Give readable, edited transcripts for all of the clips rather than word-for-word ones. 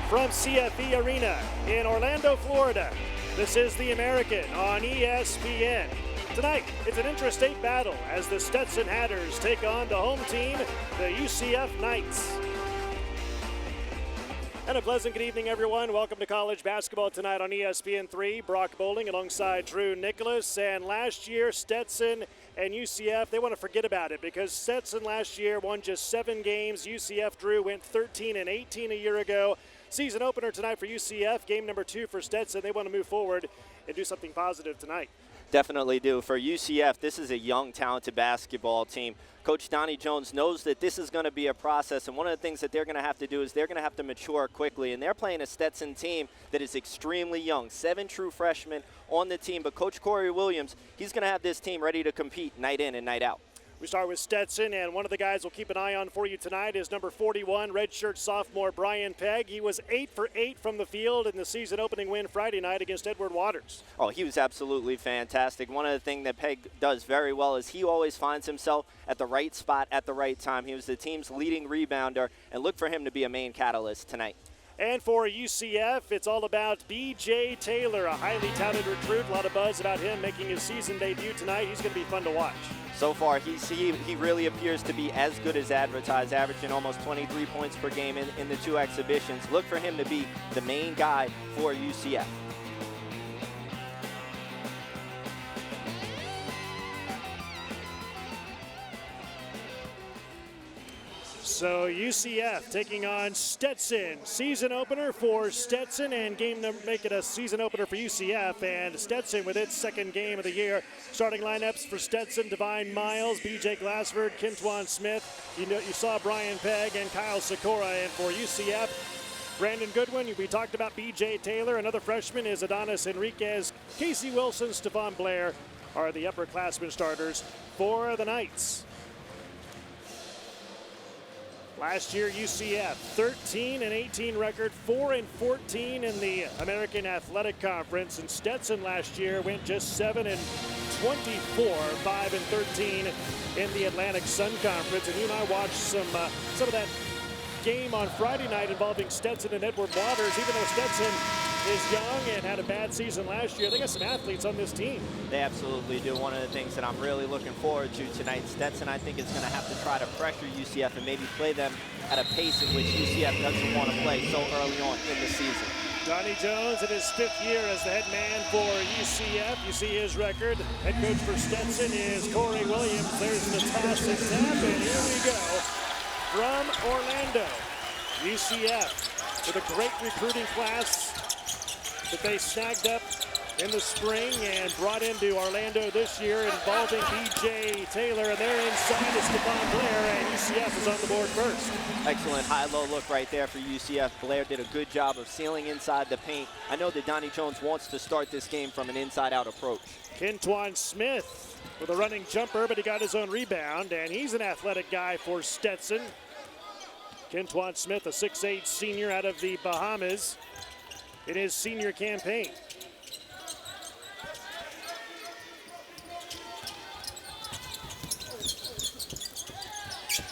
from CFE Arena in Orlando, Florida. This is The American on ESPN. Tonight, it's an intrastate battle as the Stenson Hatters take on the home team, the UCF Knights. And a pleasant good evening, everyone. Welcome to college basketball tonight on ESPN3. Brock Bowling alongside Drew Nicholas. And last year, Stenson and UCF, they want to forget about it because Stenson last year won just 7 games. UCF, Drew, went 13-18 a year ago. Season opener tonight for UCF. Game number 2 for Stenson. They want to move forward and do something positive tonight. Definitely do. For UCF, this is a young, talented basketball team. Coach Donnie Jones knows that this is going to be a process, and one of the things that they're going to have to do is they're going to have to mature quickly, and they're playing a Stenson team that is extremely young. 7 true freshmen on the team, but Coach Corey Williams, he's going to have this team ready to compete night in and night out. We start with Stenson, and one of the guys we'll keep an eye on for you tonight is number 41, redshirt sophomore Brian Pegg. He was 8 for 8 from the field in the season opening win Friday night against Edward Waters. Oh, he was absolutely fantastic. One of the things that Pegg does very well is he always finds himself at the right spot at the right time. He was the team's leading rebounder, and look for him to be a main catalyst tonight. And for UCF, it's all about B.J. Taylor, a highly touted recruit. A lot of buzz about him making his season debut tonight. He's going to be fun to watch. So far, he really appears to be as good as advertised, averaging almost 23 points per game in the 2 exhibitions. Look for him to be the main guy for UCF. So UCF taking on Stenson. Season opener for Stenson and game number, make it a season opener for UCF. And Stenson with its second game of the year. Starting lineups for Stenson: Divine Miles, B.J. Glassford, Kentwan Smith. You saw Brian Pegg and Kyle Sikora. And for UCF, Brandon Goodwin. We talked about B.J. Taylor. Another freshman is Adonis Enriquez. Casey Wilson, Stephon Blair are the upperclassmen starters for the Knights. Last year, UCF 13-18 record, 4-14 in the American Athletic Conference, and Stenson last year went just 7-24, 5-13 in the Atlantic Sun Conference. And you and I watched some of that game on Friday night involving Stenson and Edward Waters. Even though Stenson is young and had a bad season last year, they got some athletes on this team. They absolutely do. One of the things that I'm really looking forward to tonight, Stenson, I think, is going to have to try to pressure UCF and maybe play them at a pace in which UCF doesn't want to play so early on in the season. Donnie Jones in his 5th year as the head man for UCF. You see his record. Head coach for Stenson is Corey Williams. There's the toss and tap, and here we go. From Orlando, UCF with a great recruiting class that they snagged up in the spring and brought into Orlando this year involving B.J. Taylor, and they're inside to Stephon Blair, and UCF is on the board first. Excellent high-low look right there for UCF. Blair did a good job of sealing inside the paint. I know that Donnie Jones wants to start this game from an inside-out approach. Kentwan Smith with a running jumper, but he got his own rebound, and he's an athletic guy for Stenson. Kentwan Smith, a 6'8" senior out of the Bahamas in his senior campaign.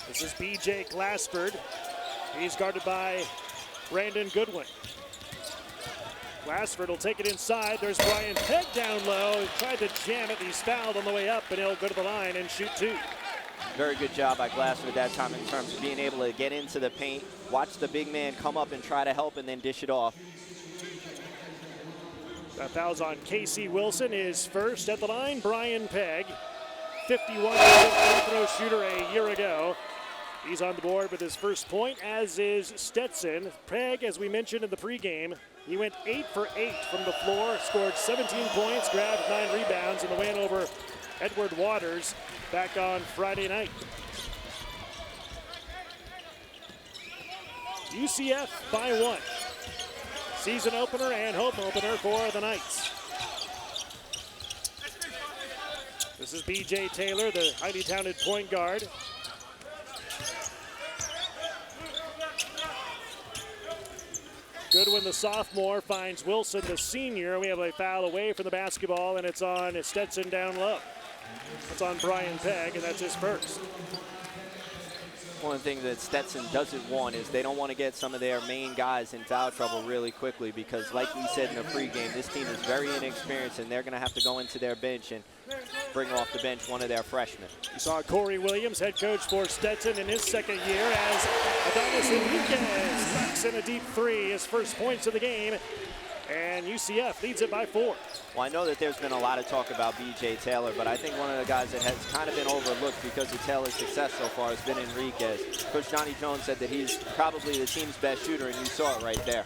This is B.J. Glassford. He's guarded by Brandon Goodwin. Glassford will take it inside. There's Brian Pegg down low. He tried to jam it. He's fouled on the way up, and he'll go to the line and shoot 2. Very good job by Glassford that time in terms of being able to get into the paint, watch the big man come up and try to help, and then dish it off. That foul's on Casey Wilson, is first at the line. Brian Pegg, 51% free throw shooter a year ago. He's on the board with his first point, as is Stenson. Pegg, as we mentioned in the pregame, he went 8 for 8 from the floor, scored 17 points, grabbed 9 rebounds in the win over Edward Waters back on Friday night. UCF by 1. Season opener and home opener for the Knights. This is B.J. Taylor, the highly talented point guard. Goodwin, the sophomore, finds Wilson, the senior. We have a foul away from the basketball, and it's on Stenson down low. It's on Brian Pegg, and that's his first. one of the things that Stenson doesn't want is they don't want to get some of their main guys in foul trouble really quickly, because like we said in the pregame, this team is very inexperienced, and they're going to have to go into their bench and bring off the bench one of their freshmen. You saw Corey Williams, head coach for Stenson in his second year, as Adonis Enriquez knocks in a deep three, his first points of the game, and UCF leads it by 4. Well, I know that there's been a lot of talk about B.J. Taylor, but I think one of the guys that has kind of been overlooked because of Taylor's success so far has been Enriquez. Coach Donnie Jones said that he's probably the team's best shooter, and you saw it right there.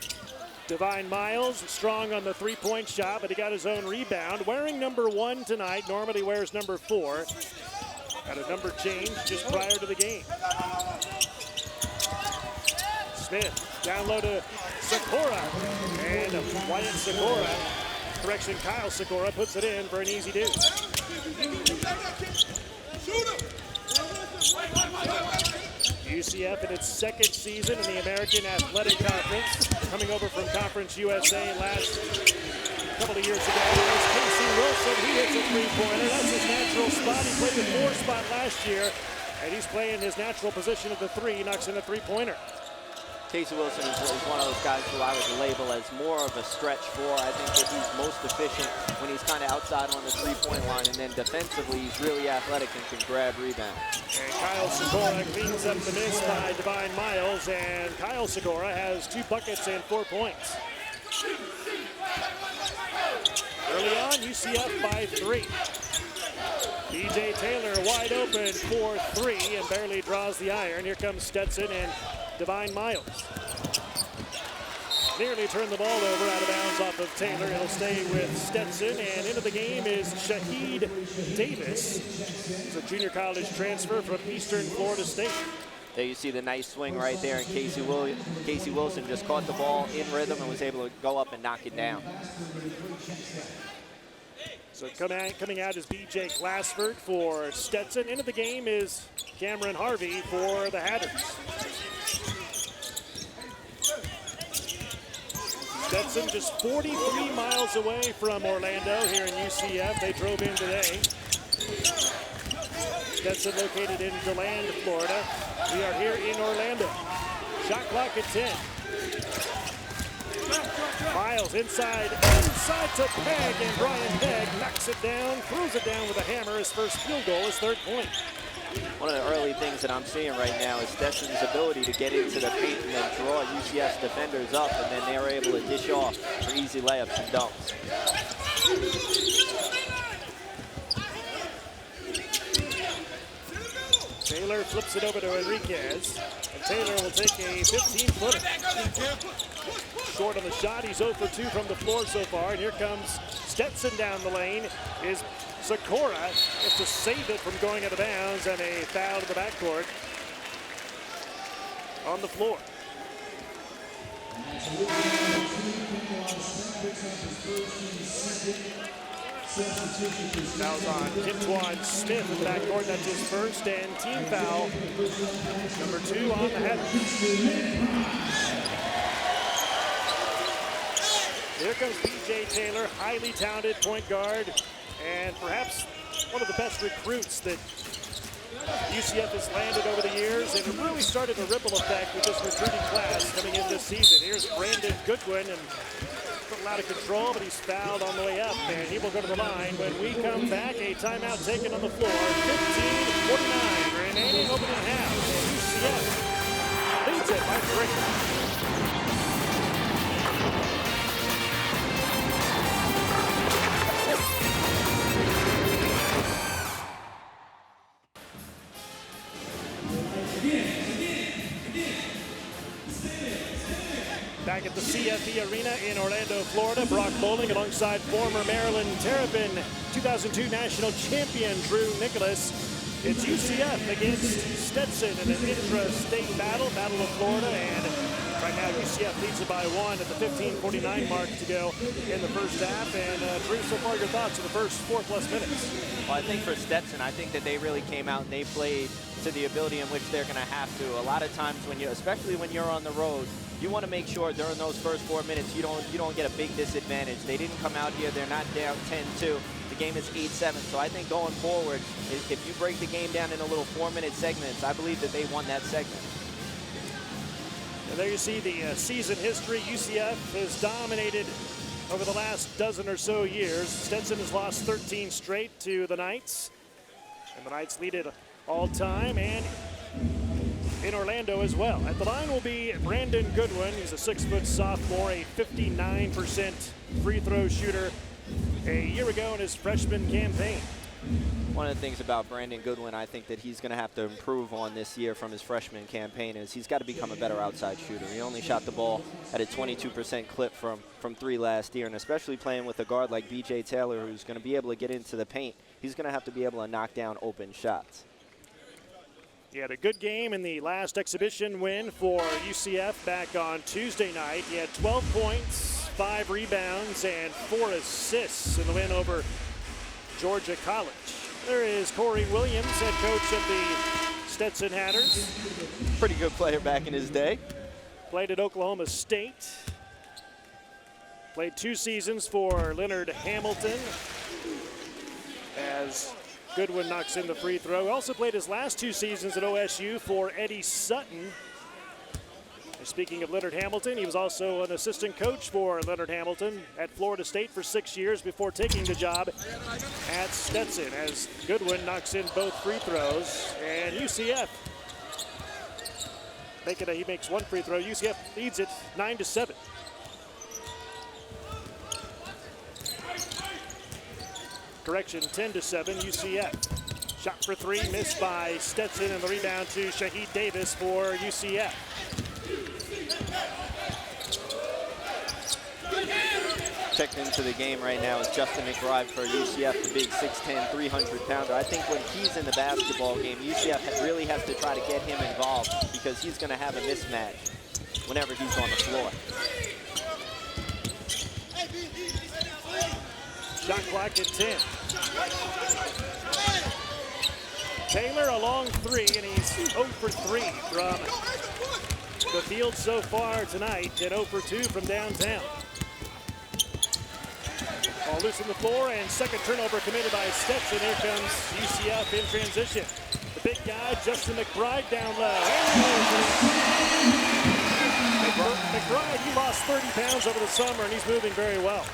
Divine Miles, strong on the three-point shot, but he got his own rebound. Wearing number 1 tonight, normally wears number 4. Got a number change just prior to the game. Smith, down low to Sikora, and Wyatt Sikora, correction, Kyle Sikora puts it in for an easy deuce. UCF in its second season in the American Athletic Conference, coming over from Conference USA last couple of years ago. There's Casey Wilson, he hits a three-pointer. That's his natural spot. He played the 4 spot last year, and he's playing his natural position of the 3. He knocks in a three-pointer. Casey Wilson is one of those guys who I would label as more of a stretch 4. I think that he's most efficient when he's kind of outside on the three-point line, and then defensively he's really athletic and can grab rebounds. And Kyle Sikora cleans up the miss by Divine Miles, and Kyle Sikora has 2 buckets and 4 points. Early on, UCF by 3. B.J. Taylor wide open for 3 and barely draws the iron. Here comes Stenson and Divine Miles. Nearly turned the ball over out of bounds off of Taylor. It'll stay with Stenson, and into the game is Shaheed Davis. He's a junior college transfer from Eastern Florida State. There you see the nice swing right there, and Casey Wilson just caught the ball in rhythm and was able to go up and knock it down. So coming out is B.J. Glassford for Stenson. Into the game is Cameron Harvey for the Hatters. Stenson just 43 miles away from Orlando here in UCF. They drove in today. Stenson located in DeLand, Florida. We are here in Orlando. Shot clock at 10. Miles inside to Pegg, and Brian Pegg knocks it down, throws it down with a hammer. His first field goal, his 3rd point. One of the early things that I'm seeing right now is Stetson's ability to get into the paint and then draw UCF's defenders up, and then they're able to dish off for easy layups and dunks. Taylor flips it over to Enriquez, and Taylor will take a 15-footer. Short on the shot, he's 0 for 2 from the floor so far, and here comes Stenson down the lane. Is Sikora has to save it from going out of bounds, and a foul to the backcourt on the floor. Fouls on Kintwan Smith in the backcourt. That's his first, and team foul number 2 on the Hatters. Here comes B.J. Taylor, highly talented point guard, and perhaps one of the best recruits that UCF has landed over the years, and it really started a ripple effect with this recruiting class coming in this season. Here's Brandon Goodwin, and a little out of control, but he's fouled on the way up, and he will go to the line. When we come back, a timeout taken on the floor. 15:49 remaining, opening half, and UCF leads it by 3. Back at the CFE Arena in Orlando, Florida, Brock Bowling alongside former Maryland Terrapin 2002 national champion Drew Nicholas. It's UCF against Stenson in an intra-state battle of Florida, and Right now, UCF leads it by 1 at the 15:49 mark to go in the first half. And Drew, so far your thoughts on the first 4+ minutes? Well, I think for Stetson, I think that they really came out and they played to the ability in which they're going to have to. A lot of times when especially when you're on the road, you want to make sure during those first 4 minutes you don't get a big disadvantage. They didn't come out here, they're not down 10-2. The game is 8-7. So I think going forward, if you break the game down in a little 4-minute segments, I believe that they won that segment. And there you see the season history. UCF has dominated over the last dozen or so years. Stenson has lost 13 straight to the Knights. And the Knights lead it all time and in Orlando as well. At the line will be Brandon Goodwin. He's a 6-foot sophomore, a 59% free throw shooter a year ago in his freshman campaign. One of the things about Brandon Goodwin I think that he's going to have to improve on this year from his freshman campaign is he's got to become a better outside shooter. He only shot the ball at a 22% clip from 3 last year, and especially playing with a guard like B.J. Taylor who's going to be able to get into the paint, he's going to have to be able to knock down open shots. He had a good game in the last exhibition win for UCF back on Tuesday night. He had 12 points, 5 rebounds, and 4 assists in the win over Georgia College. There is Corey Williams, head coach of the Stetson Hatters. Pretty good player back in his day. Played at Oklahoma State. Played 2 seasons for Leonard Hamilton as Goodwin knocks in the free throw. He also played his last 2 seasons at OSU for Eddie Sutton. And speaking of Leonard Hamilton, he was also an assistant coach for Leonard Hamilton at Florida State for 6 years before taking the job at Stetson as Goodwin knocks in both free throws. And UCF, he makes 1 free throw. UCF leads it 9-7. Correction, 10-7, UCF. Shot for 3, missed by Stenson, and the rebound to Shaheed Davis for UCF. Checked into the game right now is Justin Mcbride for UCF, the big 6'10", 300-pounder. I think when he's in the basketball game, UCF really has to try to get him involved because he's going to have a mismatch whenever he's on the floor. Shot clock at 10. Taylor a long 3, and he's 0 for 3 from the field so far tonight, and 0 for 2 from downtown. Ball loose on the floor, and second turnover committed by Stenson. Here comes UCF in transition. The big guy, Justin Mcbride, down low. Mcbride, he lost 30 pounds over the summer, and he's moving very well.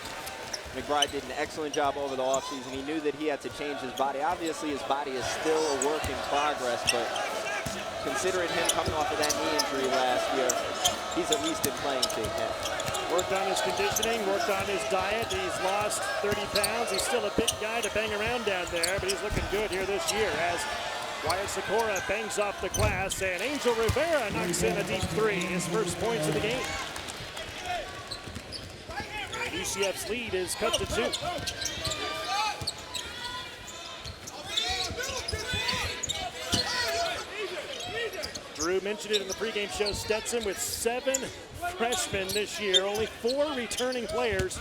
Mcbride did an excellent job over the offseason. He knew that he had to change his body. Obviously, his body is still a work in progress, but considering him coming off of that knee injury last year, he's at least in playing shape now. Worked on his conditioning, worked on his diet. He's lost 30 pounds. He's still a big guy to bang around down there, but he's looking good here this year as Wyatt Sikora bangs off the glass, and Angel Rivera knocks in a deep 3, his first points of the game. UCF's lead is cut to 2. Drew mentioned it in the pregame show. Stenson with 7 freshmen this year, only 4 returning players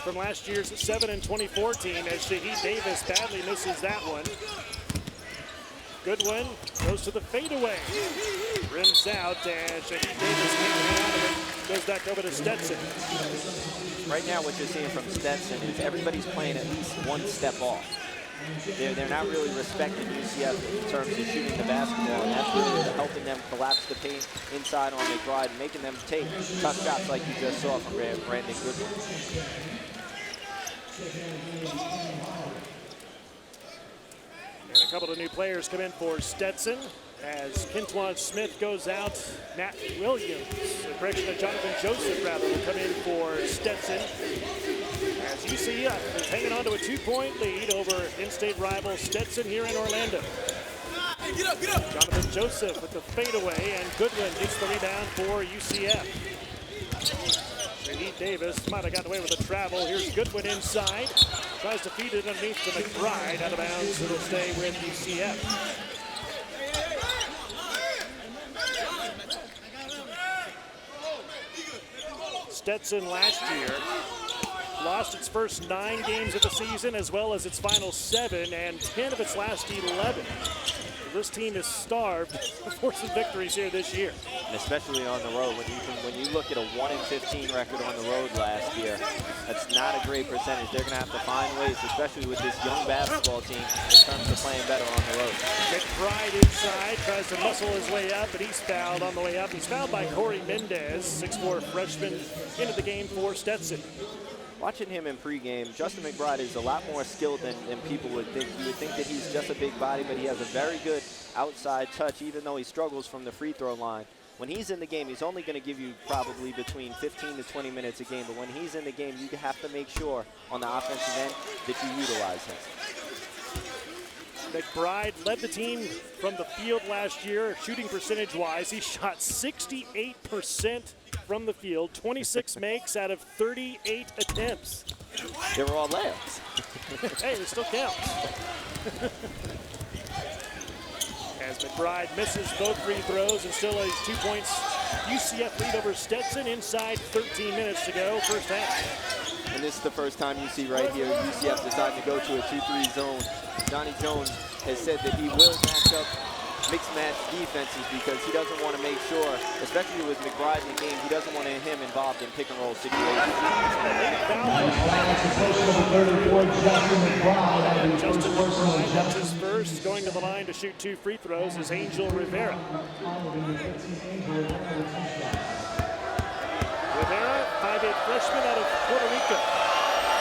from last year's 7 and 24 team as Shaheed Davis badly misses that one. Goodwin goes to the fadeaway. Rims out, and Shaheed Davis can't out of it. Goes back over to Stenson. Right now what you're seeing from Stenson is everybody's playing at least 1 step off. They're not really respecting UCF in terms of shooting the basketball, and that's really helping them collapse the paint inside on Mcbride and making them take tough shots like you just saw from Brandon Goodwin. And a couple of new players come in for Stenson as Quintuan Smith goes out. Matt Williams, Jonathan Joseph will come in for Stenson. As UCF is hanging on to a 2-point lead over in-state rival Stenson here in Orlando. Get up, get up. Jonathan Joseph with the fadeaway, and Goodwin gets the rebound for UCF. Shaheed Davis might have gotten away with the travel. Here's Goodwin inside. Tries to feed it underneath to Mcbride. Out of bounds, it'll stay with UCF. Stetson last year lost its first 9 games of the season as well as its final 7 and 10 of its last 11. This team is starved for some victories here this year. And especially on the road. When you look at a 1-15 record on the road last year, that's not a great percentage. They're going to have to find ways, especially with this young basketball team, in terms of playing better on the road. Mcbride inside, tries to muscle his way up, but he's fouled on the way up. He's fouled by Corey Mendez, 6'4" freshman, into the game for Stetson. Watching him in pregame, Justin Mcbride is a lot more skilled than people would think. You would think that he's just a big body, but he has a very good outside touch, even though he struggles from the free throw line. When he's in the game, he's only going to give you probably between 15 to 20 minutes a game, but when he's in the game, you have to make sure on the offensive end that you utilize him. Mcbride led the team from the field last year, shooting percentage-wise. He shot 68% from the field, 26 makes out of 38 attempts. They were all layups. Hey, it still counts. As Mcbride misses both free throws and still has 2 points. UCF lead over Stetson inside 13 minutes to go, first half. And this is the first time you see right here UCF deciding to go to a 2-3 zone. Donnie Jones has said that he will match up mixed match defenses because he doesn't want to make sure, especially with Mcbride in the game, he doesn't want him involved in pick and roll situations. Justin Mcbride, that's his first. Going to the line to shoot 2 free throws is Angel Rivera. Rivera, 5'8" freshman out of Puerto Rico.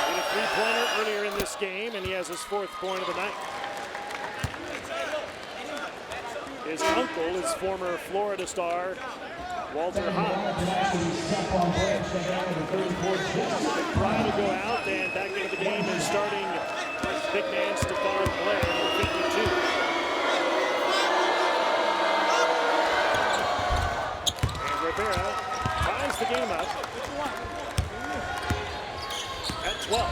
He had a 3-pointer earlier in this game, and he has his 4th point of the night. His uncle is former Florida star Walter Hodge. Mcbride will go out, and back into the game is starting big man Stephon Blair, number 52. And Rivera ties the game up at 12.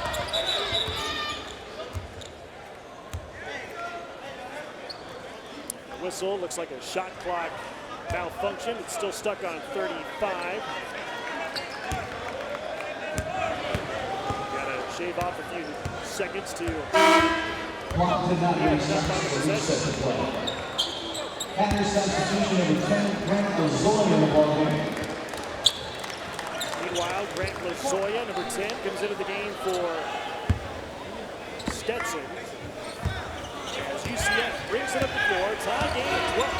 Whistle looks like a shot clock malfunction. It's still stuck on 35. Got to shave off a few seconds to After substitution of Lieutenant Grant Lozoya in the ballgame. Meanwhile, Grant Lozoya, number 10, comes into the game for Stetson. As UCF brings it up the floor, tie game at 12.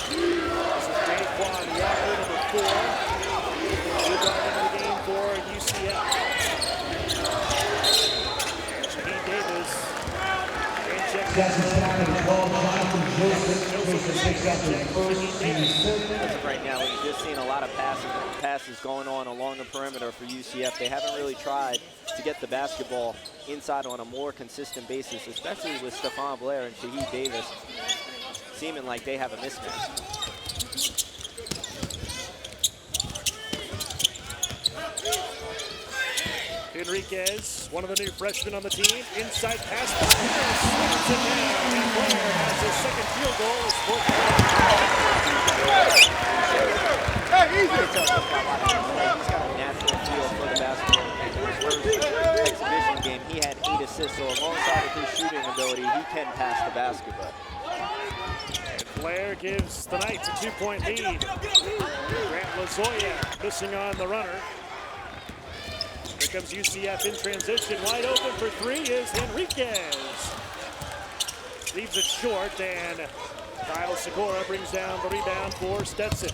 This is Daquan Walker, number 4. We're going into the game for UCF. Shaheed Davis. And check. Right now, we've just seen a lot of passes going on along the perimeter for UCF. They haven't really tried to get the basketball inside on a more consistent basis, especially with Stephon Blair and Shaheed Davis seeming like they have a mismatch. Enriquez, one of the new freshmen on the team, inside pass. Slaps it down, and Blair has his second field goal. His 4th He's got a natural feel for the basketball. In his first exhibition game, he had 8 assists, so alongside with his shooting ability, he can pass the basketball. And Blair gives the Knights a 2-point lead. Grant Lozoya missing on the runner. Here comes UCF in transition. Wide open for 3 is Enriquez. Leaves it short, and Kyle Segura brings down the rebound for Stetson.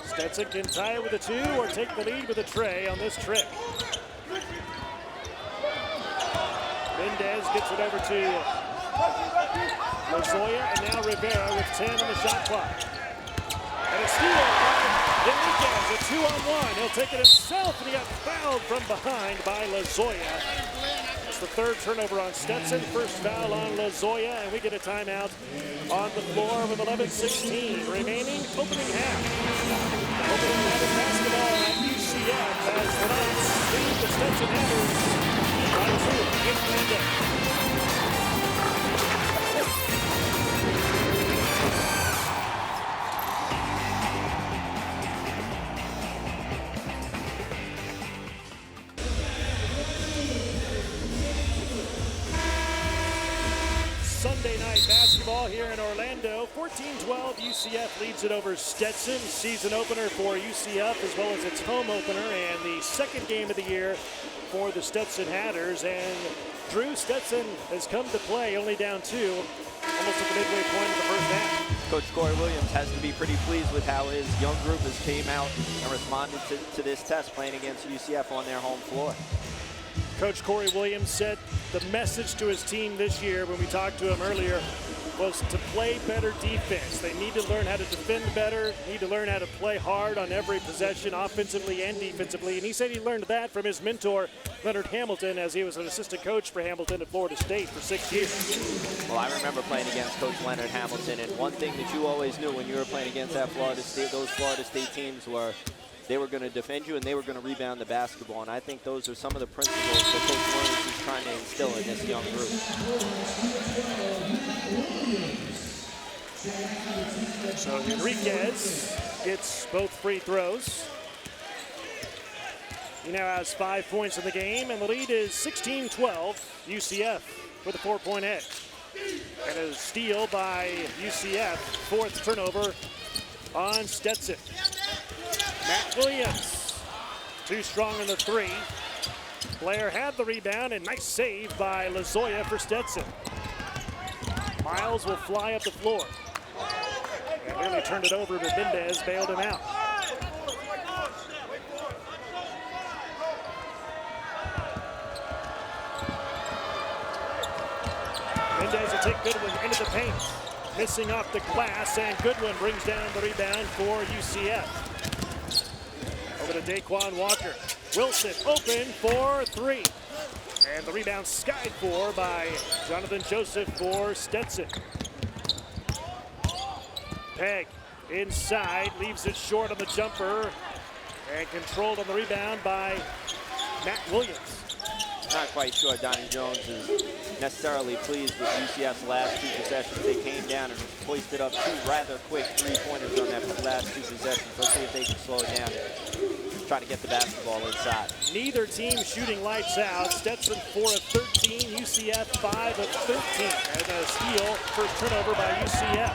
Stetson can tie it with a 2 or take the lead with a tray on this trick. Mendez gets it over to Lozoya, and now Rivera with 10 on the shot clock. And a steal by Enriquez, a 2-on-1. He'll take it himself, and he got fouled from behind by Lozoya. It's the 3rd turnover on Stetson, first foul on Lozoya, and we get a timeout on the floor with 11:16 remaining, opening half. Opening half of basketball at UCF as the Knights lead the Stetson basketball here in Orlando. 14-12, UCF leads it over Stetson. Season opener for UCF as well as its home opener and the second game of the year for the Stetson Hatters. And Drew, Stetson has come to play only down 2, almost at the midway point of the first half. Coach Corey Williams has to be pretty pleased with how his young group has came out and responded to this test playing against UCF on their home floor. Coach Corey Williams said the message to his team this year when we talked to him earlier was to play better defense. They need to learn how to defend better, need to learn how to play hard on every possession, offensively and defensively. And he said he learned that from his mentor, Leonard Hamilton, as he was an assistant coach for Hamilton at Florida State for 6 years. Well, I remember playing against Coach Leonard Hamilton, and one thing that you always knew when you were playing against those Florida State teams were they were going to defend you and they were going to rebound the basketball. And I think those are some of the principles that Coach Williams is trying to instill in this young group. So Enriquez gets both free throws. He now has 5 points in the game, and the lead is 16-12, UCF with a 4-point edge. And a steal by UCF, 4th turnover on Stetson. Matt Williams, too strong in the 3. Blair had the rebound, and nice save by Lazoya for Stetson. Miles will fly up the floor. And nearly turned it over, but Mendez bailed him out. Mendez will take Goodwin into the paint. Missing off the glass, and Goodwin brings down the rebound for UCF. Over to Daquan Walker. Wilson open for 3. And the rebound skied for by Jonathan Joseph for Stetson. Pegg inside, leaves it short on the jumper, and controlled on the rebound by Matt Williams. Not quite sure Donnie Jones is necessarily pleased with UCF's last 2 possessions. They came down and hoisted up 2 rather quick 3-pointers on that last 2 possessions. Let's see if they can slow it down and try to get the basketball inside. Neither team shooting lights out. Stetson 4 of 13, UCF 5 of 13. And a steal, first turnover by UCF.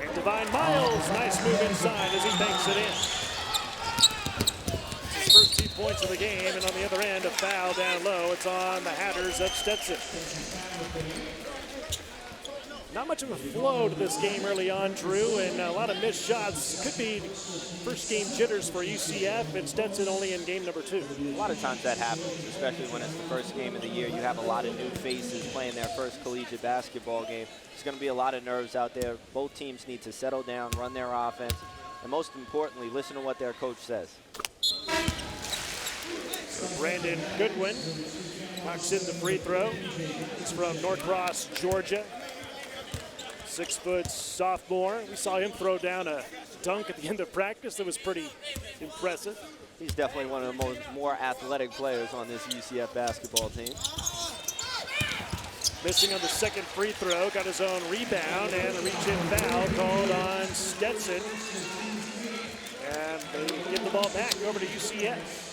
And Divine Miles, nice move inside as he banks it in. First 2 points of the game, and on the other end, a foul down low. It's on the Hatters of Stetson. Not much of a flow to this game early on, Drew, and a lot of missed shots. Could be first game jitters for UCF, and Stetson only in game number 2. A lot of times that happens, especially when it's the first game of the year. You have a lot of new faces playing their first collegiate basketball game. There's going to be a lot of nerves out there. Both teams need to settle down, run their offense, and most importantly, listen to what their coach says. Brandon Goodwin knocks in the free throw. He's from Norcross, Georgia. 6-foot sophomore. We saw him throw down a dunk at the end of practice that was pretty impressive. He's definitely one of the more athletic players on this UCF basketball team. Missing on the second free throw, got his own rebound, and a reach-in foul called on Stetson. And they give the ball back over to UCF.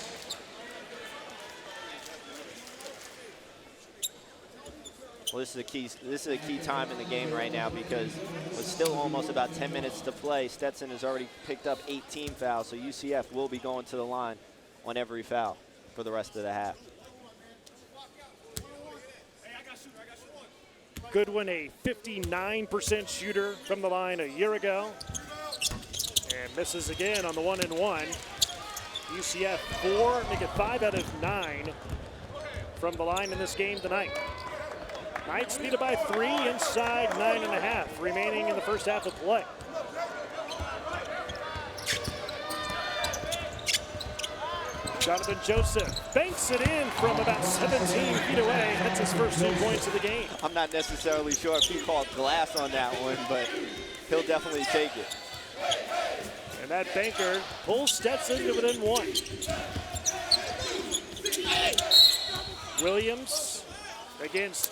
Well, this is a key time in the game right now because with still almost about 10 minutes to play, Stetson has already picked up 18 fouls, so UCF will be going to the line on every foul for the rest of the half. Goodwin, a 59% shooter from the line a year ago, and misses again on the 1-and-1. UCF 4, make it 5 out of 9 from the line in this game tonight. Knights lead it by 3 inside 9.5 remaining in the first half of play. Jonathan Joseph banks it in from about 17 feet away. That's his first 2 points of the game. I'm not necessarily sure if he called glass on that one, but he'll definitely take it. And that banker pulls Stetson to within 1. Williams against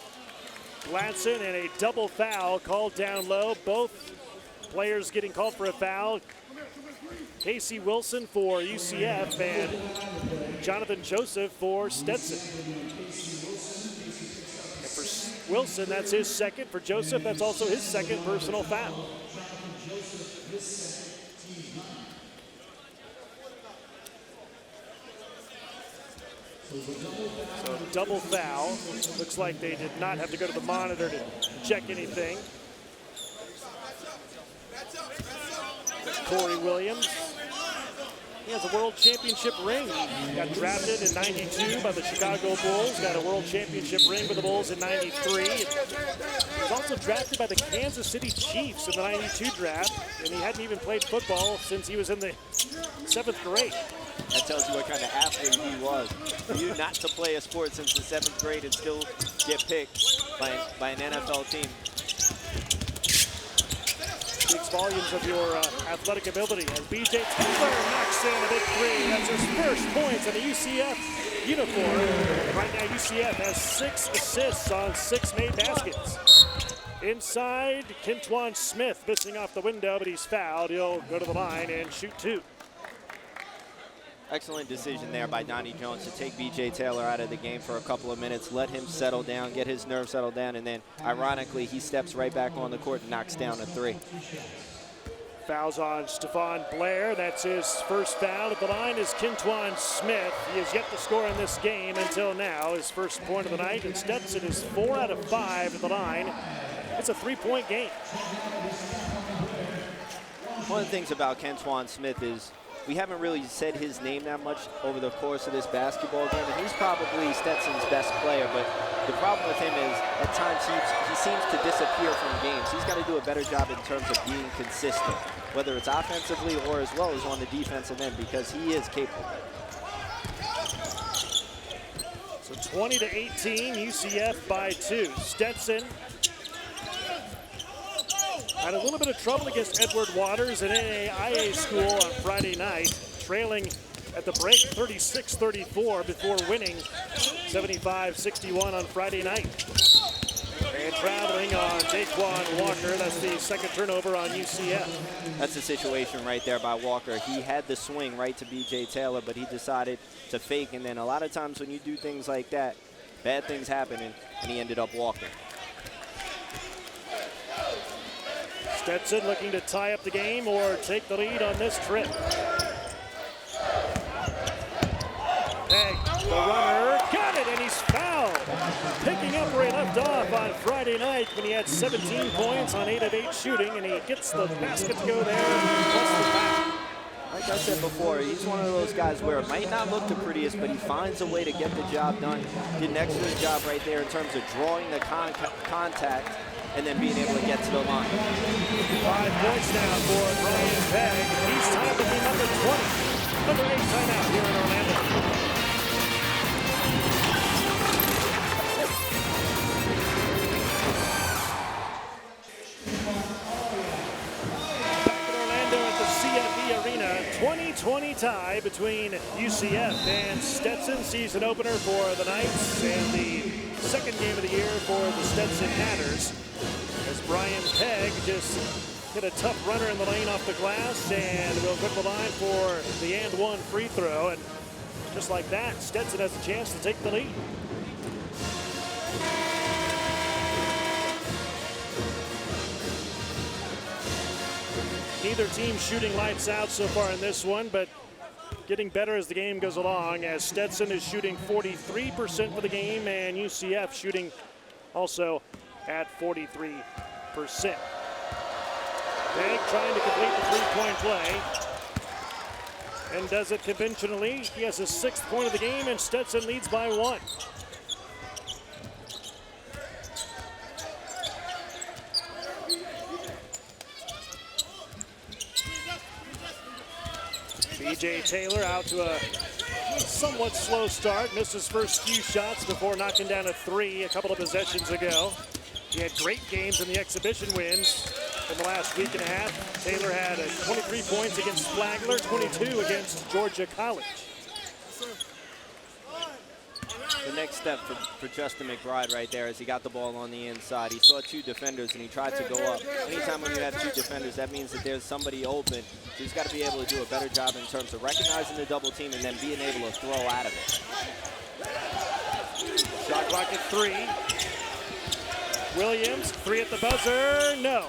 Gladson, and a double foul called down low. Both players getting called for a foul. Casey Wilson for UCF and Jonathan Joseph for Stetson. And for Wilson, that's his second. For Joseph, that's also his second personal foul. So double foul. Looks like they did not have to go to the monitor to check anything. Corey Williams. He has a world championship ring. He got drafted in '92 by the Chicago Bulls. Got a world championship ring with the Bulls in '93. He was also drafted by the Kansas City Chiefs in the '92 draft, and he hadn't even played football since he was in the 7th grade. That tells you what kind of athlete he was. For you not to play a sport since the 7th grade and still get picked by an NFL team. Speaks volumes of your athletic ability as B.J. Taylor knocks in a big three. That's his first points in a UCF uniform. Right now, UCF has 6 assists on 6 made baskets. Inside, Kentwan Smith missing off the window, but he's fouled. He'll go to the line and shoot 2. Excellent decision there by Donnie Jones to take B.J. Taylor out of the game for a couple of minutes, let him settle down, get his nerves settled down, and then, ironically, he steps right back on the court and knocks down a 3. Fouls on Stephon Blair. That's his first foul. At the line is Kentwan Smith. He has yet to score in this game until now. His first point of the night, and Stenson is 4 out of 5 at the line. It's a 3-point game. One of the things about Kentwan Smith is we haven't really said his name that much over the course of this basketball game, and he's probably Stetson's best player, but the problem with him is at times he seems to disappear from games. He's got to do a better job in terms of being consistent, whether it's offensively or as well as on the defensive end, because he is capable. So 20-18, UCF by 2. Stenson had a little bit of trouble against Edward Waters in NAIA school on Friday night, trailing at the break 36-34 before winning 75-61 on Friday night. And traveling on Daquan Walker, that's the second turnover on UCF. That's the situation right there by Walker. He had the swing right to B.J. Taylor, but he decided to fake, and then a lot of times when you do things like that, bad things happen, and he ended up walking. Stenson looking to tie up the game or take the lead on this trip. Pegg, the runner, got it, and he's fouled. Picking up where he left off on Friday night when he had 17 points on 8 of 8 shooting, and he gets the basket to go there, plus the foul. Like I said before, he's one of those guys where it might not look the prettiest, but he finds a way to get the job done. Did an excellent job right there in terms of drawing the contact and then being able to get to the line. 5 points now for Brian Pegg. He's tied with the number 20. Number 8 timeout here in Orlando. Back in Orlando at the CFE Arena, 20-20 tie between UCF and Stenson. Season opener for the Knights and the second game of the year for the Stenson Hatters. As Brian Pegg just hit a tough runner in the lane off the glass and will go to the line for the and one free throw. And just like that, Stenson has a chance to take the lead. Neither team shooting lights out so far in this one, but getting better as the game goes along, as Stenson is shooting 43% for the game and UCF shooting also at 43%. Pegg trying to complete the three-point play and does it conventionally. He has his 6th point of the game and Stenson leads by 1. B.J. Taylor out to a somewhat slow start. Missed his first few shots before knocking down a 3 a couple of possessions ago. He had great games in the exhibition wins in the last week and a half. Taylor had 23 points against Flagler, 22 against Georgia College. The next step for Justin Mcbride right there is he got the ball on the inside. He saw 2 defenders and he tried to go up. Anytime when you have 2 defenders, that means that there's somebody open. So he's got to be able to do a better job in terms of recognizing the double team and then being able to throw out of it. Shot clock at 3. Williams, three at the buzzer, no.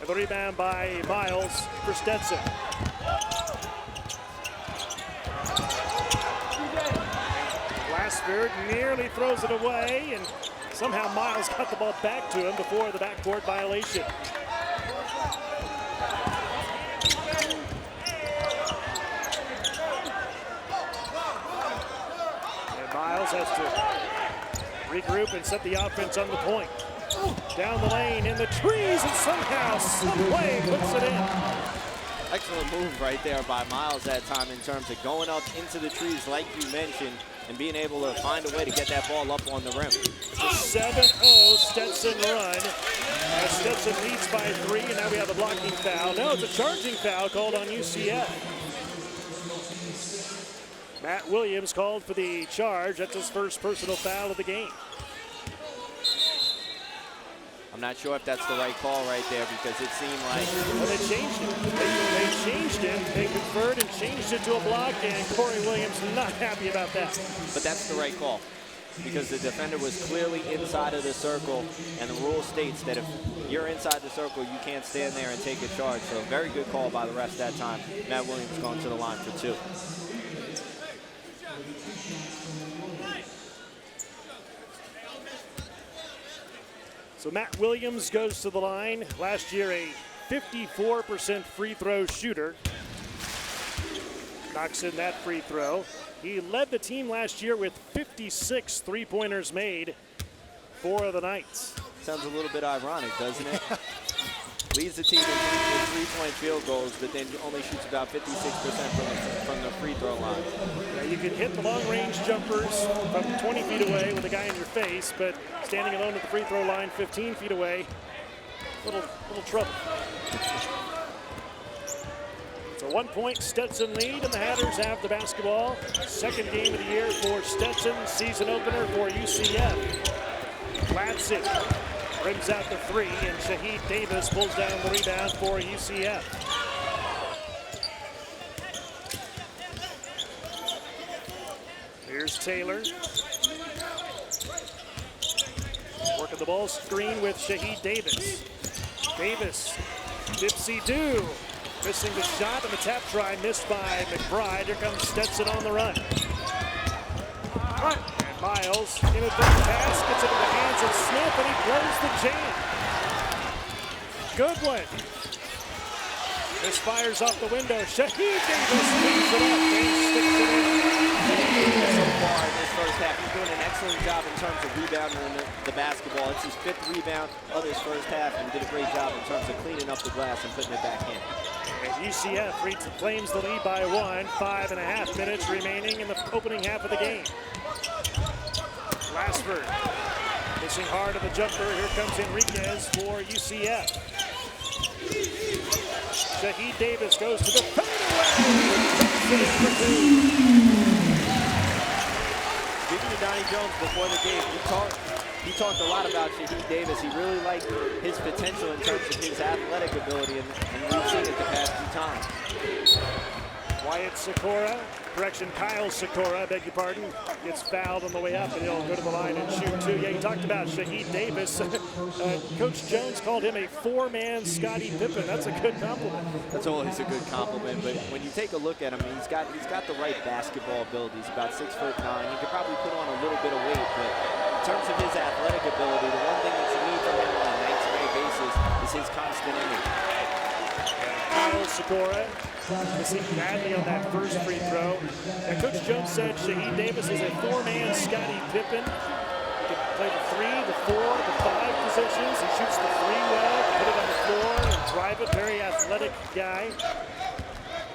And the rebound by Miles for Stenson. Glassford nearly throws it away, and somehow Miles got the ball back to him before the backboard violation. And Miles has to regroup and set the offense on the point. Down the lane in the trees, and somehow, some way puts it in. Excellent move right there by Miles that time in terms of going up into the trees like you mentioned and being able to find a way to get that ball up on the rim. It's a 7-0 Stenson run as Stenson leads by 3, and now we have a blocking foul. No, it's a charging foul called on UCF. Matt Williams called for the charge. That's his first personal foul of the game. I'm not sure if that's the right call right there because it seemed like... Well, they changed it. They changed it. They conferred and changed it to a block, and Corey Williams not happy about that. But that's the right call because the defender was clearly inside of the circle, and the rule states that if you're inside the circle, you can't stand there and take a charge. So very good call by the refs that time. Matt Williams going to the line for 2. So Matt Williams goes to the line. Last year, a 54% free throw shooter. Knocks in that free throw. He led the team last year with 56 three-pointers made. 4 of the Knights. Sounds a little bit ironic, doesn't it? Leads the team in three-point field goals, but then only shoots about 56% from the free throw line. Yeah, you can hit the long-range jumpers from 20 feet away with a guy in your face, but standing alone at the free throw line 15 feet away, little trouble. It's a 1-point Stetson lead, and the Hatters have the basketball. Second game of the year for Stetson, season opener for UCF. Latson rims out the 3, and Shaheed Davis pulls down the rebound for UCF. Here's Taylor. Working the ball screen with Shaheed Davis. Davis, dipsy-do. Missing the shot, and the tap try missed by Mcbride. Here comes Stenson on the run. And Miles, inadvertent pass, gets into the hands of Smith, and he blows the jam. Goodwin. Misfires off the window. Shaheed Davis leaves it up and sticks it in. So far in this first half, he's doing an excellent job in terms of rebounding the basketball. It's his 5th rebound of his first half, and did a great job in terms of cleaning up the glass and putting it back in. And UCF claims the lead by 1. 5.5 minutes remaining in the opening half of the game. Glassford missing hard of the jumper. Here comes Enriquez for UCF. Shaheed Davis goes to the fadeaway. Speaking of Donnie Jones before the game, he talked a lot about Shaheed Davis. He really liked his potential in terms of his athletic ability, and we've seen it the past few times. Wyatt Sikora, Kyle Sikora, beg your pardon, gets fouled on the way up, and he'll go to the line and shoot 2. Yeah, you talked about Shaheed Davis. Coach Jones called him a 4-man Scottie Pippen. That's a good compliment. That's always a good compliment, but when you take a look at him, he's got the right basketball ability. He's about 6'9". He could probably put on a little bit of weight, but in terms of his athletic ability, the one thing that you need from him on a night-to-night basis is his constant energy. Kyle Sikora missing badly on that first free throw. And Coach Jones said Shaheed Davis is a 4-man Scottie Pippen. He can play the 3, the 4, the 5 positions. He shoots the 3 well, put it on the floor, and drive it. Very athletic guy.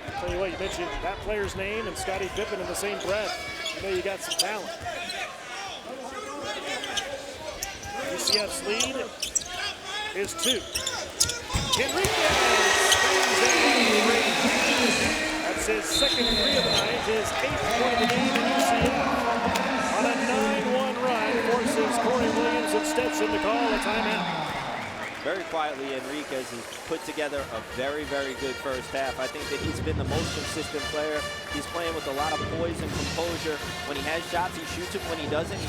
I'll tell you what, you mentioned that player's name and Scottie Pippen in the same breath. You know you got some talent. UCF's lead is 2. Enriquez! That's his second 3 of the night, his 8th point of the game in UCF. On a 9-1 run, forces Corey Williams and Stenson to call a timeout. very quietly, Enriquez has put together a very, very good first half. I think that he's been the most consistent player. He's playing with a lot of poise and composure. When he has shots, he shoots them. When he doesn't, he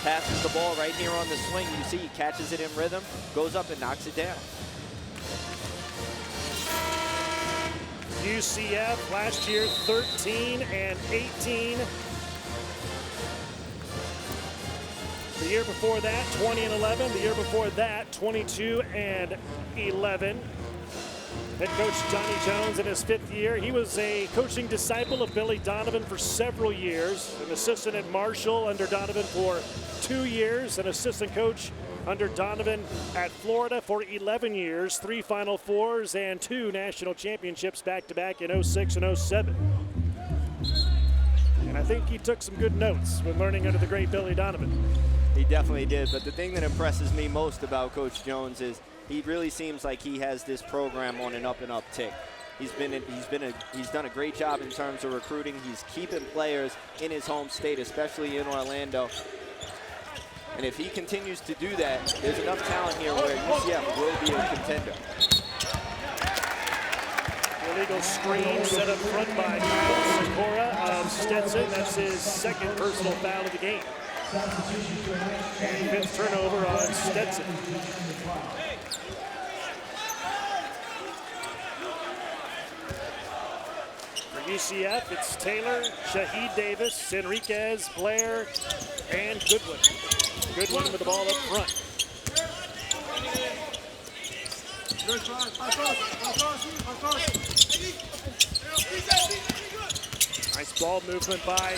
passes the ball right here on the swing. You see he catches it in rhythm, goes up and knocks it down. UCF last year 13 and 18. The year before that, 20 and 11. The year before that, 22 and 11. Head coach Johnny Jones in his 5th year. He was a coaching disciple of Billy Donovan for several years. An assistant at Marshall under Donovan for 2 years. An assistant coach under Donovan at Florida for 11 years. 3 Final Fours and 2 national championships back-to-back in 06 and 07. And I think he took some good notes when learning under the great Billy Donovan. He definitely did, but the thing that impresses me most about Coach Jones is he really seems like he has this program on an up-and-up tick. He's done a great job in terms of recruiting. He's keeping players in his home state, especially in Orlando. And if he continues to do that, there's enough talent here where UCF will be a contender. Illegal screen set up front by Kyle Sikora of Stenson. That's his 2nd personal foul of the game. And 5th turnover on Stenson. For UCF, it's Taylor, Shaheed Davis, Enriquez, Blair, and Goodwin. Goodwin with the ball up front. Nice ball movement by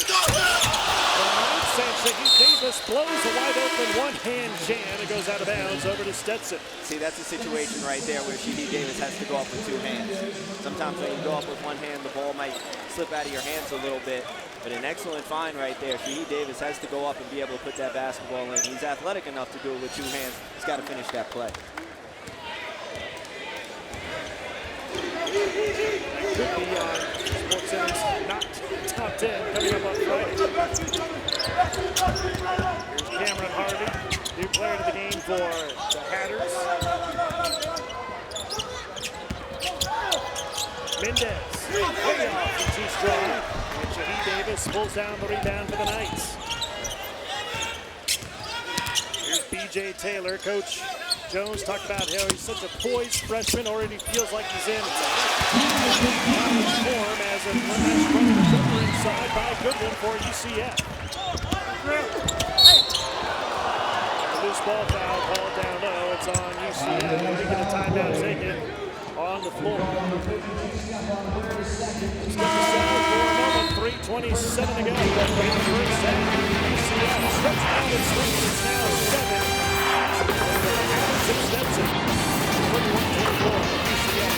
Shaheed Davis blows a wide open one-hand jam. It goes out of bounds over to Stenson. See, that's a situation right there where Shaheed Davis has to go up with 2 hands. Sometimes when you go up with 1 hand, the ball might slip out of your hands a little bit. But an excellent find right there. Shaheed Davis has to go up and be able to put that basketball in. He's athletic enough to do it with 2 hands. He's got to finish that play. Could be on SportsCenter's not top 10 coming up on Friday. Here's Cameron Harvey, new player to the game for the Hatters. Mendez, way off from too strong. And Shaheed Davis pulls down the rebound for the Knights. Here's B.J. Taylor. Coach Jones talked about how he's such a poised freshman, already feels like he's in form as a runner inside by Goodwin for UCF. The loose ball foul called down low. It's on UCF. They get a timeout taken on the floor. Skip the center for a moment. 3:27 to go. In the first half, UCF stretched out its lead. It's now 7. Stenson, 21-24, UCF.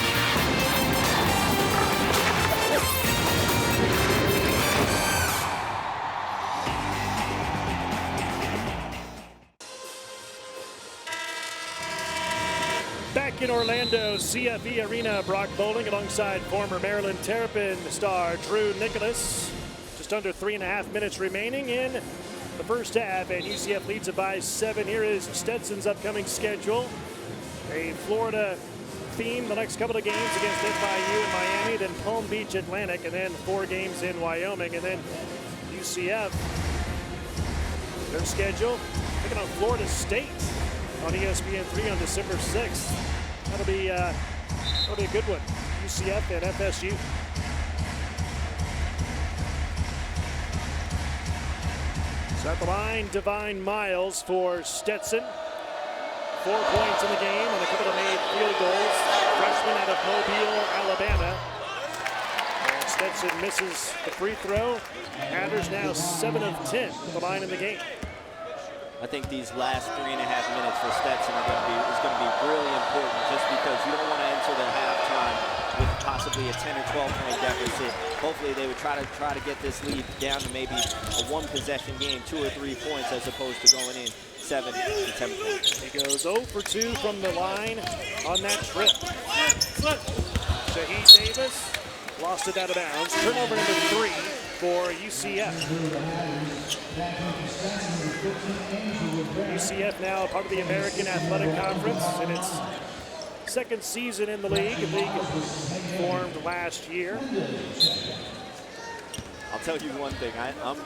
Back in Orlando, CFE Arena, Brock Bowling alongside former Maryland Terrapin star Drew Nicholas. Just under 3.5 minutes remaining in the first half, and UCF leads it by 7. Here is Stetson's upcoming schedule. A Florida theme the next couple of games against FIU in Miami, then Palm Beach Atlantic, and then 4 games in Wyoming, and then UCF. Their schedule, taking on Florida State on ESPN3 on December 6th. That'll be a good one. UCF and FSU. So at the line, Divine Miles for Stenson. 4 points in the game and a couple of made field goals. Freshman out of Mobile, Alabama. And Stenson misses the free throw. Hatters now 7 of 10 at the line in the game. I think these last 3.5 minutes for Stenson is going to be really important, just because you don't want to enter the halftime with possibly a 10 or 12 point deficit. Hopefully they would try to get this lead down to maybe a 1-possession game, 2 or 3 points, as opposed to going in 7 to 10 points. He goes 0 for 2 from the line on that trip. Shaheed Davis lost it out of bounds. Turnover number 3 for UCF. UCF now part of the American Athletic Conference in its second season in the league. The league formed last year. I'll tell you one thing. I'm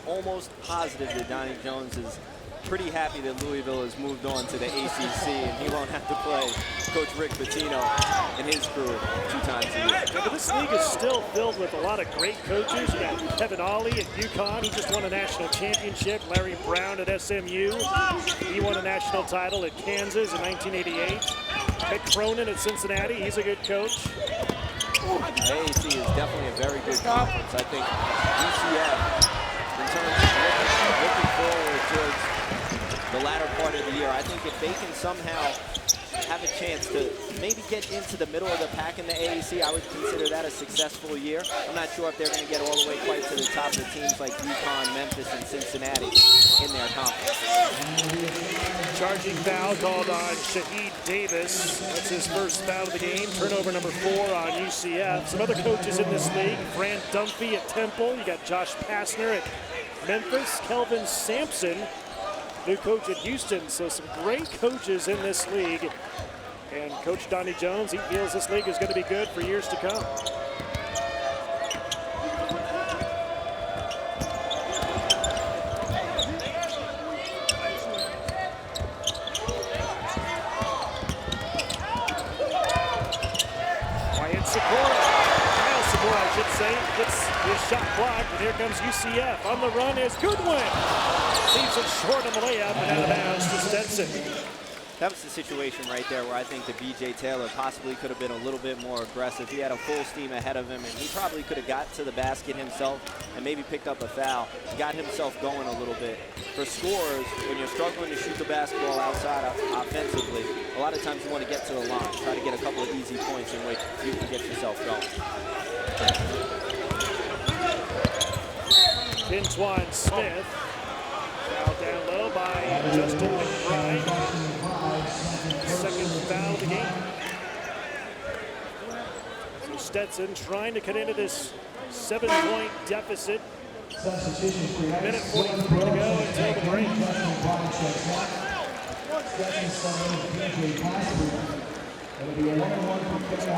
almost positive that Donnie Jones is pretty happy that Louisville has moved on to the ACC and he won't have to play Coach Rick Pitino and his crew 2 times a year. Yeah, but this league is still filled with a lot of great coaches. You got Kevin Ollie at UConn, who just won a national championship. Larry Brown at SMU. He won a national title at Kansas in 1988. Mick Cronin at Cincinnati. He's a good coach. AAC is definitely a very good conference. I think UCF, in terms of looking forward towards the latter part of the year, I think if they can somehow have a chance to maybe get into the middle of the pack in the AAC, I would consider that a successful year. I'm not sure if they're going to get all the way quite to the top of teams like UConn, Memphis, and Cincinnati in their conference. Charging foul called on Shaheed Davis. That's his first foul of the game. Turnover number 4 on UCF. Some other coaches in this league. Fran Dunphy at Temple. You got Josh Pastner at Memphis. Kelvin Sampson, new coach at Houston. So some great coaches in this league. And Coach Donnie Jones, he feels this league is going to be good for years to come. Gets his shot blocked, and here comes UCF. On the run is Goodwin. Leaves it short on the layup and out of bounds to Stenson. That was the situation right there where I think that B.J. Taylor possibly could have been a little bit more aggressive. He had a full steam ahead of him, and he probably could have got to the basket himself and maybe picked up a foul, got himself going a little bit. For scorers, when you're struggling to shoot the basketball outside offensively, a lot of times you want to get to the line, try to get a couple of easy points in which you can get yourself going. Quintwan Smith, fouled down low by Justin Mcbride. Second foul of the game. So Stenson trying to cut into this 7-point deficit. Minute 43 to go until the break.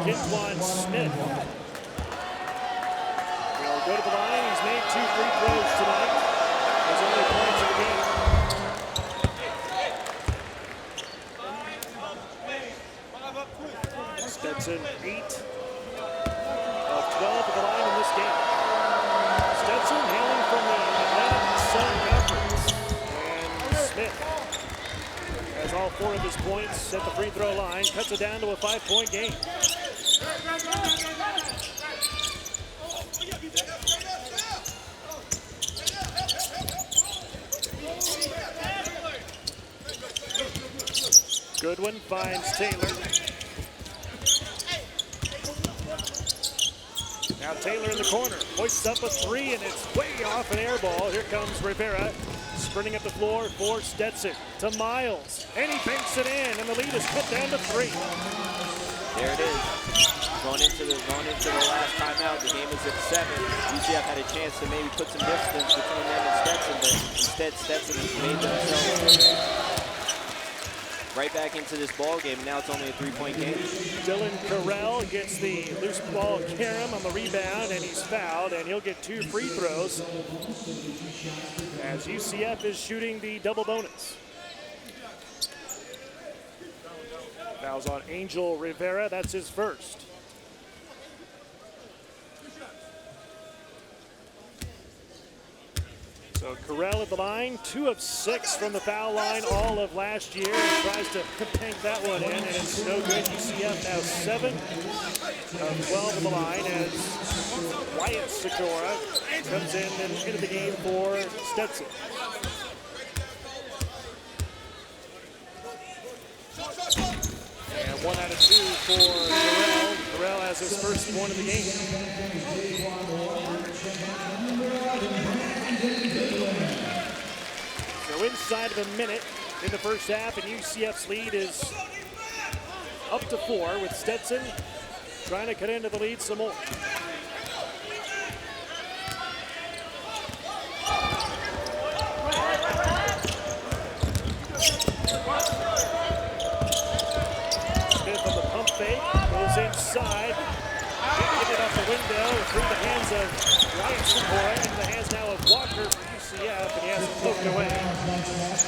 Quintwan Smith will go to the line. He's made 2 free throws tonight. His only points of the game. Stenson 8 of 12 at the line in this game. Stenson hailing from the Atlantic Sun Conference. And Smith has all 4 of his points at the free throw line. Cuts it down to a 5-point game. Goodwin finds Taylor. Now Taylor in the corner, hoists up a 3, and it's way off an air ball. Here comes Rivera, sprinting up the floor for Stenson to Miles, and he banks it in, and the lead is cut down to 3. There it is. Going into the last timeout, the game is at 7. UCF had a chance to maybe put some distance between them and Stenson, but instead Stenson has made themselves right back into this ball game. Now it's only a 3-point game. Dylan Carell gets the loose ball carom on the rebound, and he's fouled, and he'll get 2 free throws as UCF is shooting the double bonus. Fouls on Angel Rivera. That's his first. So Carell at the line, 2 of 6 from the foul line all of last year. He tries to bank that one in, and it's no good. UCF now 7 of 12 at the line as Wyatt Sikora comes in and into the game for Stenson. And 1 out of 2 for Carell. Carell has his first point of the game. So inside of a minute in the first half, and UCF's lead is up to 4 with Stenson trying to cut into the lead some more. window through the hands of Ryan Sikoa into the hands now of Walker for UCF, and he has it poked away.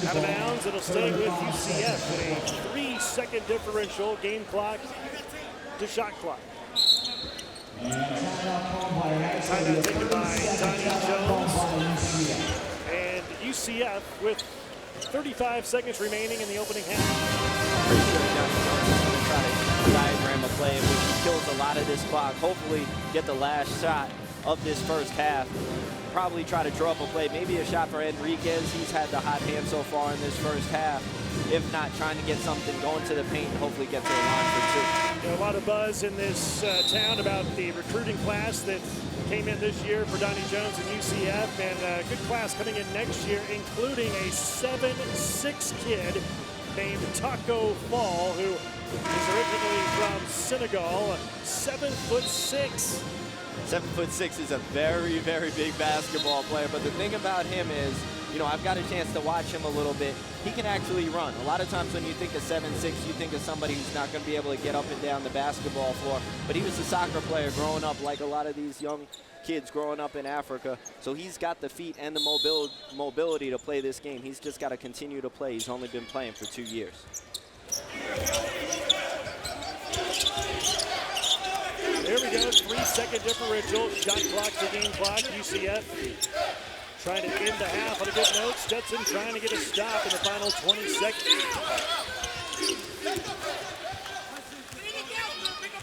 Out of bounds, it'll stay with UCF with a 3-second differential, game clock to shot clock. Timeout taken by Donnie Jones. And UCF with 35 seconds remaining in the opening half. Pretty sure Donnie Jones is going to try to diagram a play in which he kills a lot of this clock. Hopefully get the last shot of this first half. Probably try to draw up a play, maybe a shot for Enriquez. He's had the hot hand so far in this first half. If not, trying to get something going to the paint and hopefully get to the line for two. You know, a lot of buzz in this town about the recruiting class that came in this year for Donnie Jones and UCF, and a good class coming in next year, including a 7'6" kid named Taco Fall, who is originally from Senegal, 7'6". 7'6" is a very, very big basketball player, but the thing about him is, you know, I've got a chance to watch him a little bit. He can actually run. A lot of times when you think of 7'6", you think of somebody who's not going to be able to get up and down the basketball floor. But he was a soccer player growing up, like a lot of these young kids growing up in Africa. So he's got the feet and the mobility to play this game. He's just got to continue to play. He's only been playing for 2 years. There we go, 3-second differential, shot clock to game clock, UCF trying to end the half on a good note. Stenson trying to get a stop in the final 20 seconds.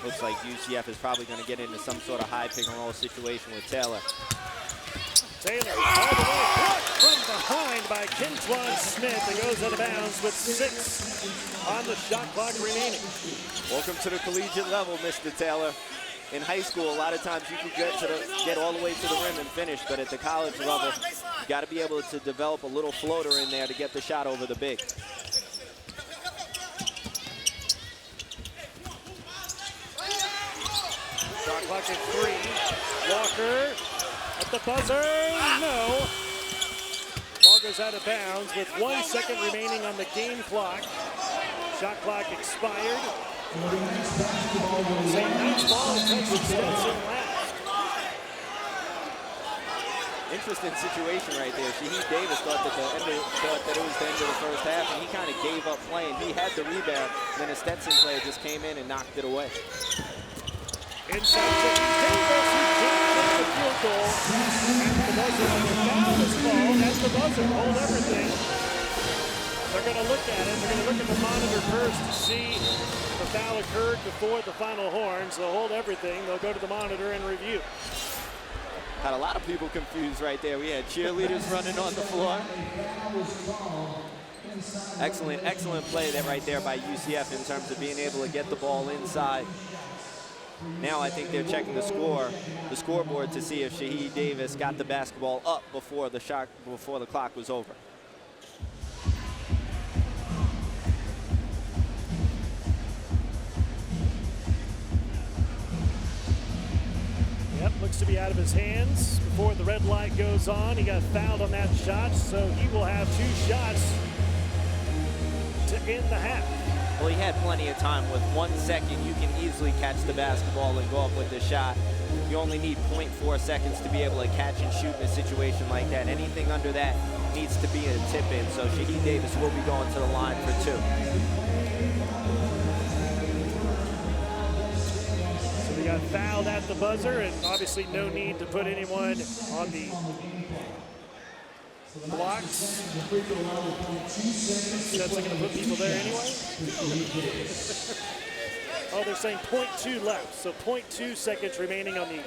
Looks like UCF is probably going to get into some sort of high pick and roll situation with Taylor. Taylor all the way blocked from behind by Kentwan Smith and goes out of bounds with 6 on the shot clock remaining. Welcome to the collegiate level, Mr. Taylor. In high school, a lot of times you can get all the way to the rim and finish, but at the college level, you got to be able to develop a little floater in there to get the shot over the big. Shot clock at 3. Walker at the buzzer, no. Ball goes out of bounds with 1 second remaining on the game clock. Shot clock expired. St. Knight's ball takes Stenson last. Interesting situation right there. Shaheed Davis thought that it was the end of the first half, and he kind of gave up playing. He had the rebound, then a Stenson player just came in and knocked it away. Inside Shaheed Davis, who can't make the field goal. At the buzzer, foul is called. That's the buzzer. Hold everything. They're going to look at it. They're going to look at the monitor first to see if the foul occurred before the final horn. So hold everything. They'll go to the monitor and review. Had a lot of people confused right there. We had cheerleaders running on the floor. Excellent, excellent play there right there by UCF in terms of being able to get the ball inside. Now I think they're checking the scoreboard to see if Shaheed Davis got the basketball up before the clock was over. Yep, looks to be out of his hands before the red light goes on. He got fouled on that shot, so he will have 2 shots to end the half. Well, he had plenty of time. With 1 second, you can easily catch the basketball and go up with the shot. You only need 0.4 seconds to be able to catch and shoot in a situation like that. Anything under that needs to be a tip-in, so Shaheed Davis will be going to the line for 2. He got fouled at the buzzer, and obviously no need to put anyone on the blocks. That's going to put people there anyway. Oh, they're saying 0.2 left, so 0.2 seconds remaining on the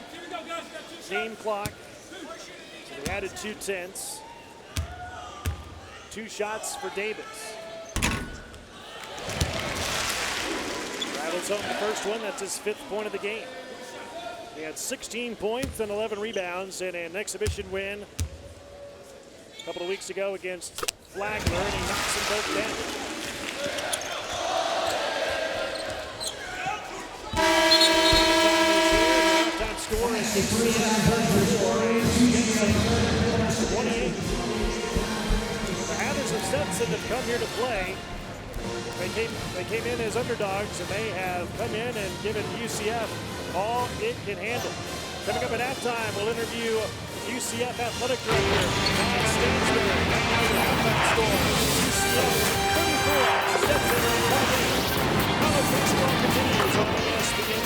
game clock. So they added 2 tenths. 2 shots for Davis. Rattles home the first one. That's his 5th point of the game. He had 16 points and 11 rebounds in an exhibition win a couple of weeks ago against Flagler, and he knocks them both down. Halftime score is 28. The Hatters of Stenson have come here to play. They came in as underdogs, and they have come in and given UCF all it can handle. Coming up at halftime, we'll interview UCF Athletic Director Todd Stansbury. Right now, the halftime score: UCF 34, Stetson 28. College baseball continues on ESPN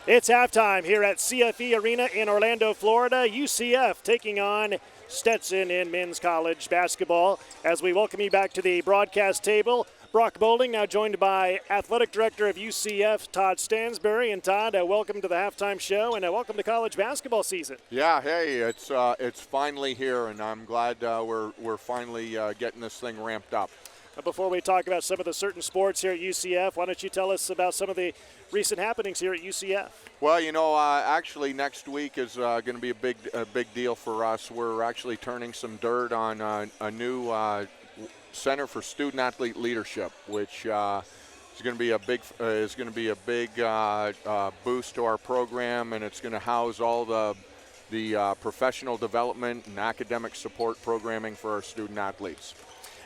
3. It's halftime here at CFE Arena in Orlando, Florida. UCF taking on Stetson in men's college basketball. As we welcome you back to the broadcast table, Brock Boulding now joined by Athletic Director of UCF, Todd Stansbury. And Todd, welcome to the halftime show and welcome to college basketball season. Yeah, hey, it's finally here, and I'm glad we're finally getting this thing ramped up. Before we talk about some of the certain sports here at UCF, why don't you tell us about some of the recent happenings here at UCF? Well, you know, actually next week is going to be a big deal for us. We're actually turning some dirt on a new Center for Student Athlete Leadership, which is going to be a big boost to our program, and it's going to house all the professional development and academic support programming for our student athletes.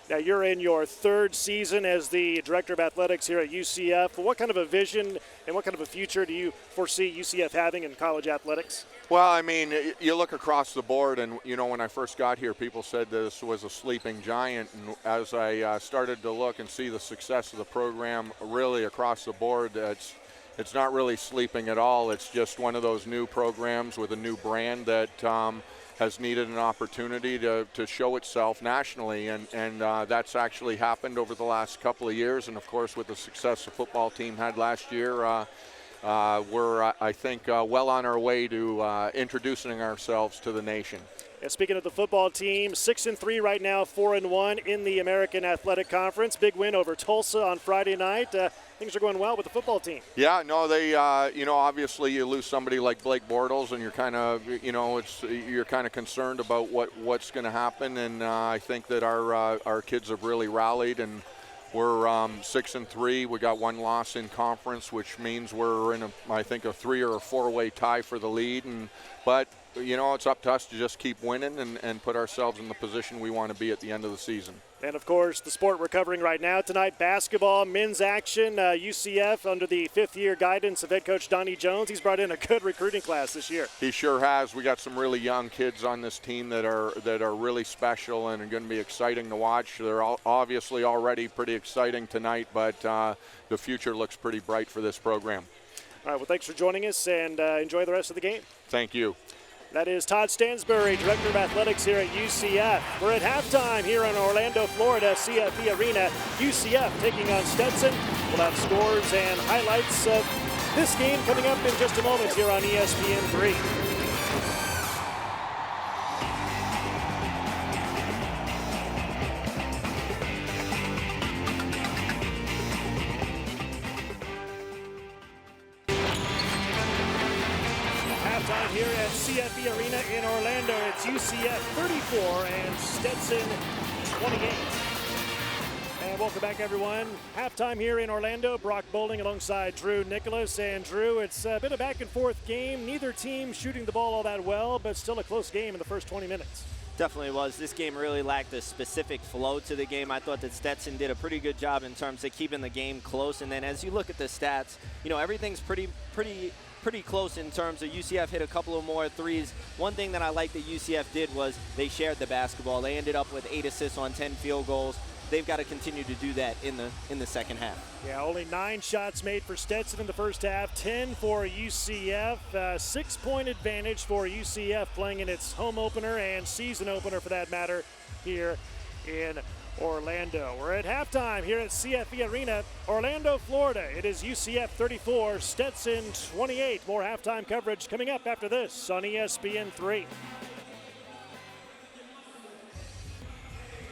Now, you're in your third season as the Director of Athletics here at UCF. What kind of a vision and what kind of a future do you foresee UCF having in college athletics? Well, I mean, you look across the board, and, you know, when I first got here, people said this was a sleeping giant. And as I started to look and see the success of the program really across the board, it's not really sleeping at all. It's just one of those new programs with a new brand that has needed an opportunity to show itself nationally, and that's actually happened over the last couple of years. And of course, with the success the football team had last year, we're, I think, well on our way to introducing ourselves to the nation. And speaking of the football team, 6-3 right now, 4-1 in the American Athletic Conference. Big win over Tulsa on Friday night. Things are going well with the football team. Yeah, no, they, you know, obviously you lose somebody like Blake Bortles, and you're kind of, you know, you're kind of concerned about what's going to happen. And I think that our kids have really rallied, and we're 6-3. We got one loss in conference, which means we're in I think a 3 or 4-way tie for the lead. But you know, it's up to us to just keep winning and put ourselves in the position we want to be at the end of the season. And, of course, the sport we're covering right now tonight, basketball, men's action. UCF, under the fifth-year guidance of head coach Donnie Jones, he's brought in a good recruiting class this year. He sure has. We got some really young kids on this team that are really special and are going to be exciting to watch. They're obviously already pretty exciting tonight, but the future looks pretty bright for this program. All right, well, thanks for joining us, and enjoy the rest of the game. Thank you. That is Todd Stansbury, Director of Athletics here at UCF. We're at halftime here in Orlando, Florida, CFE Arena. UCF taking on Stetson. We'll have scores and highlights of this game coming up in just a moment here on ESPN 3. Here at CFE Arena in Orlando, it's UCF 34 and Stetson 28. And welcome back, everyone. Halftime here in Orlando. Brock Boulding alongside Drew Nicholas. And Drew, it's been a back-and-forth game. Neither team shooting the ball all that well, but still a close game in the first 20 minutes. Definitely was. This game really lacked a specific flow to the game. I thought that Stetson did a pretty good job in terms of keeping the game close. And then as you look at the stats, you know, everything's pretty close in terms of UCF hit a couple of more threes. One thing that I like that UCF did was they shared the basketball. They ended up with 8 assists on 10 field goals. They've got to continue to do that in the second half. Yeah, only 9 shots made for Stetson in the first half, 10 for UCF. 6-point advantage for UCF playing in its home opener and season opener, for that matter, here in Orlando. We're at halftime here at CFE Arena, Orlando, Florida. It is UCF 34, Stetson 28. More halftime coverage coming up after this on ESPN 3.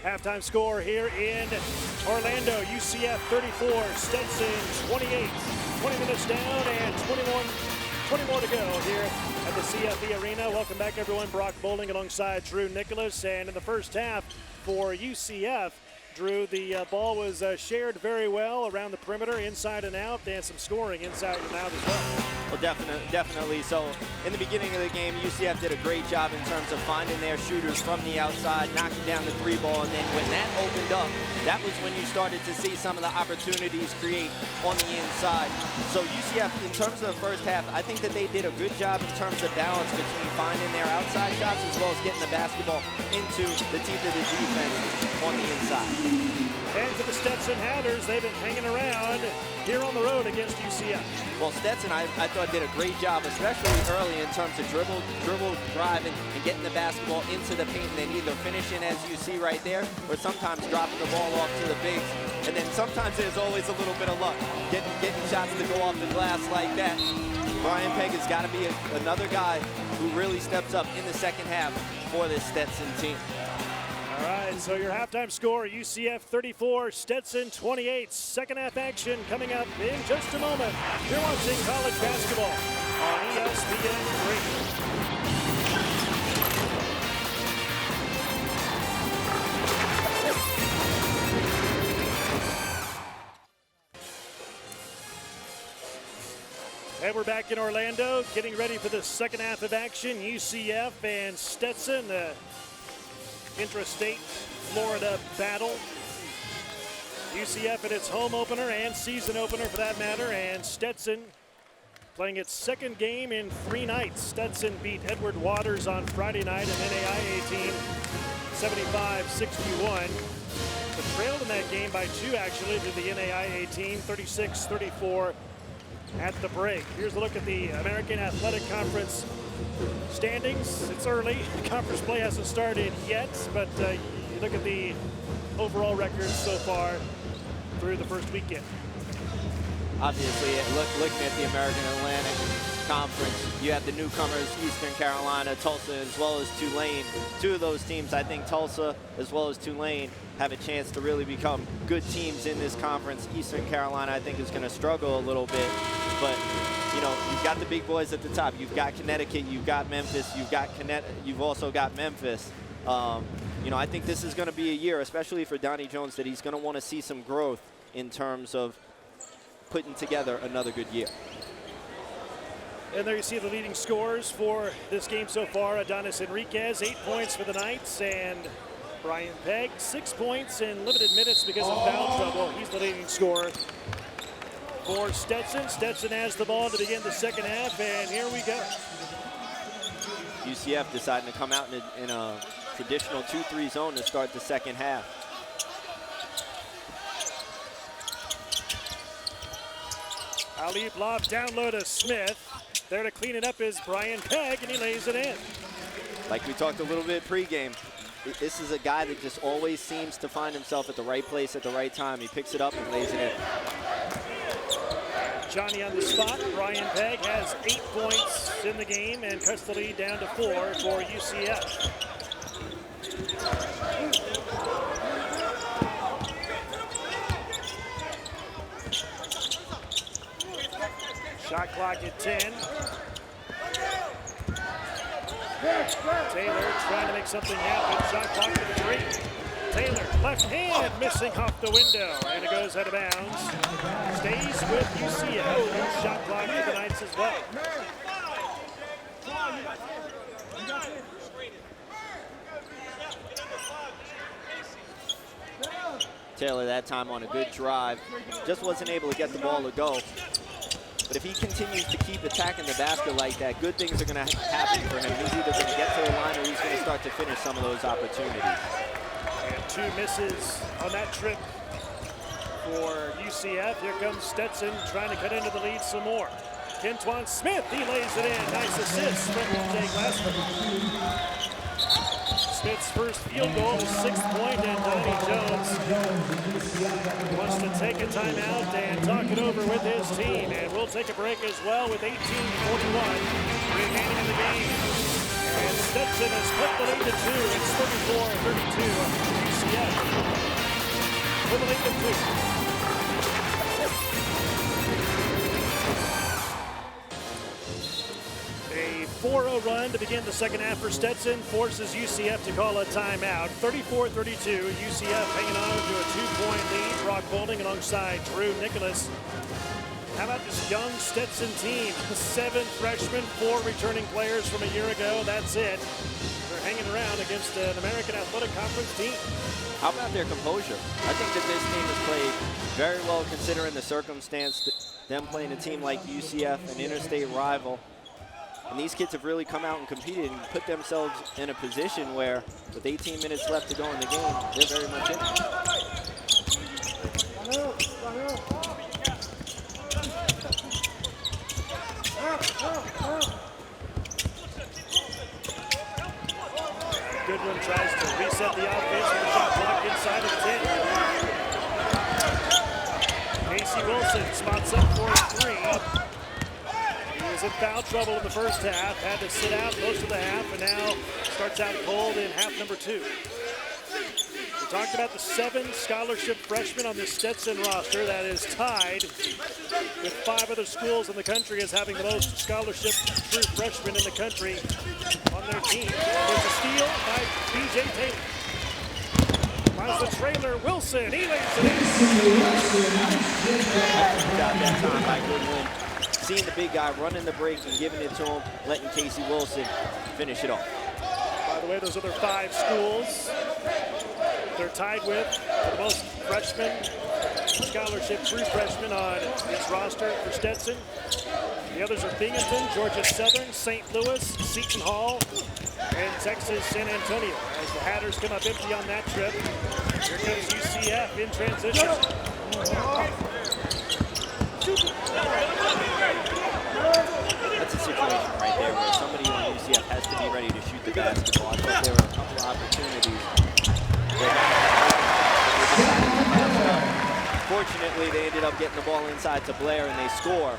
Halftime score here in Orlando, UCF 34, Stetson 28. 20 minutes down and 20 more to go here at the CFE Arena. Welcome back, everyone. Brock Boulding alongside Drew Nicholas. And in the first half for UCF, Drew, the ball was shared very well around the perimeter, inside and out, and some scoring inside and out as well. Well, definitely. So in the beginning of the game, UCF did a great job in terms of finding their shooters from the outside, knocking down the three ball, and then when that opened up, that was when you started to see some of the opportunities create on the inside. So UCF, in terms of the first half, I think that they did a good job in terms of balance between finding their outside shots as well as getting the basketball into the teeth of the defense on the inside. And for the Stetson Hatters, they've been hanging around here on the road against UCF. Well, Stenson, I thought, did a great job, especially early in terms of dribble, driving, and getting the basketball into the paint, and then either finishing, as you see right there, or sometimes dropping the ball off to the bigs. And then sometimes there's always a little bit of luck, getting shots to go off the glass like that. Brian Pegg has got to be another guy who really steps up in the second half for this Stetson team. All right, so your halftime score, UCF 34, Stetson 28. Second half action coming up in just a moment. You're watching college basketball on ESPN 3. And we're back in Orlando, getting ready for the second half of action. UCF and Stetson. Intrastate Florida battle. UCF in its home opener and season opener for that matter, and Stetson playing its second game in 3 nights. Stetson beat Edward Waters on Friday night, an NAIA team, 75-61. But trailed in that game by 2 actually to the NAIA team, 36-34 at the break. Here's a look at the American Athletic Conference standings. It's early. Conference play hasn't started yet, but you look at the overall records so far through the first weekend. Obviously, looking at the American Atlantic Conference, you have the newcomers, Eastern Carolina, Tulsa, as well as Tulane. 2 of those teams, I think Tulsa as well as Tulane, have a chance to really become good teams in this conference. Eastern Carolina, I think, is going to struggle a little bit, but you know, you've got the big boys at the top. You've got Connecticut, you've got Memphis, you've also got Memphis. You know, I think this is going to be a year, especially for Donnie Jones, that he's going to want to see some growth in terms of putting together another good year. And there you see the leading scorers for this game so far. Adonis Enriquez, 8 points for the Knights, and Brian Pegg, 6 points in limited minutes because of foul trouble. He's the leading scorer for Stetson. Stetson has the ball to begin the second half, and here we go. UCF deciding to come out in a traditional 2-3 zone to start the second half. Ali lob down low to Smith. There to clean it up is Brian Pegg, and he lays it in. Like we talked a little bit pregame, this is a guy that just always seems to find himself at the right place at the right time. He picks it up and lays it in. Johnny on the spot. Brian Pegg has 8 points in the game and cuts the lead down to 4 for UCF. Shot clock at 10. Taylor trying to make something happen. Shot clock at 3. Taylor, left hand, missing off the window, and it goes out of bounds. Stays with UCF. Shot clock for the Knights as well. Taylor that time on a good drive. Just wasn't able to get the ball to go. But if he continues to keep attacking the basket like that, good things are going to happen for him. He's either going to get to the line or he's going to start to finish some of those opportunities. And 2 misses on that trip for UCF. Here comes Stetson trying to cut into the lead some more. Kentwan Smith, he lays it in. Nice assist from Jake Glassman. Smith's first field goal, his 6th point, and Donnie Jones wants to take a timeout and talk it over with his team. And we'll take a break as well with 18:41 remaining in the game. And Stetson has cut the lead to 2. It's 34-32 UCF with a lead of 2. A 4:02 slow run to begin the second half for Stetson forces UCF to call a timeout. 34-32, UCF hanging on to a 2-point lead. Brock Boulding alongside Drew Nicholas. How about this young Stetson team? 7 freshmen, 4 returning players from a year ago. That's it. They're hanging around against an American Athletic Conference team. How about their composure? I think that this team has played very well considering the circumstance, them playing a team like UCF, an interstate rival. And these kids have really come out and competed and put themselves in a position where, with 18 minutes left to go in the game, they're very much in it. Goodwin tries to reset the offense with a shot clock inside of 10. Casey Wilson spots up for a 3. He was in foul trouble in the first half, had to sit out most of the half, and now starts out cold in half number 2. We talked about the 7 scholarship freshmen on the Stetson roster that is tied with 5 other schools in the country as having the most scholarship true freshmen in the country on their team. There's a steal by B.J. Taylor. Finds the trailer, Wilson, he lays it in. About that time by Goodwin. Seeing the big guy running the break and giving it to him, letting Casey Wilson finish it off. By the way, those other 5 schools they're tied with for the most freshmen, scholarship true freshmen on this roster for Stetson. The others are Binghamton, Georgia Southern, St. Louis, Seton Hall, and Texas San Antonio. As the Hatters come up empty on that trip, here comes UCF in transition. That's a situation right there where somebody on UCF has to be ready to shoot the basketball. I thought there were a couple of opportunities. Fortunately, they ended up getting the ball inside to Blair and they score.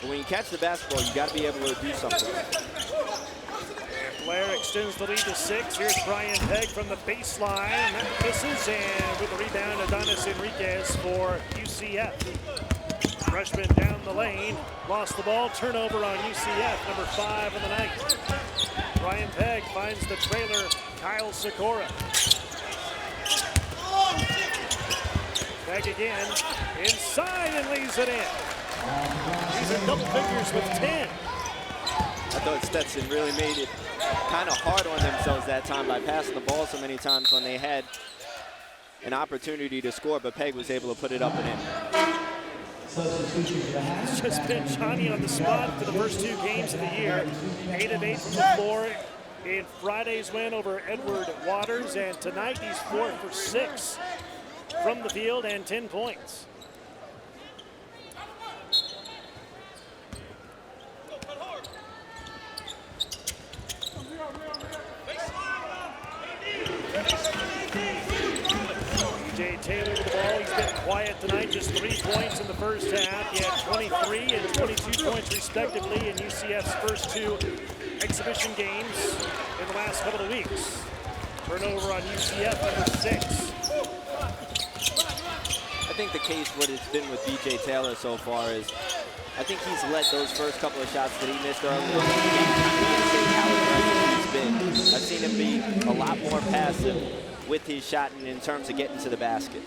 But when you catch the basketball, you got to be able to do something. And Blair extends the lead to 6. Here's Brian Pegg from the baseline. That misses, and with the rebound, Adonis Enriquez for UCF. Freshman down the lane, lost the ball. Turnover on UCF, number 5 of the night. Brian Pegg finds the trailer, Kyle Sikora. Pegg again, inside and lays it in. He's in double figures with 10. I thought Stetson really made it kind of hard on themselves that time by passing the ball so many times when they had an opportunity to score, but Pegg was able to put it up and in. It's just been Johnny on the spot for the first 2 games of the year. 8 of 8 from the floor in Friday's win over Edward Waters, and tonight he's 4 for 6 from the field and 10 points. B.J. Taylor with the ball. He's been quiet tonight, just 3 points in the first half. He had 23 and 22 points respectively in UCF's first 2 exhibition games in the last couple of weeks. Turnover on UCF, number 6. I think the case what it's been with B.J. Taylor so far is I think he's let those first couple of shots that he missed earlier in the game kind of indicate how aggressive he's been. I've seen him be a lot more passive with his shot in terms of getting to the basket.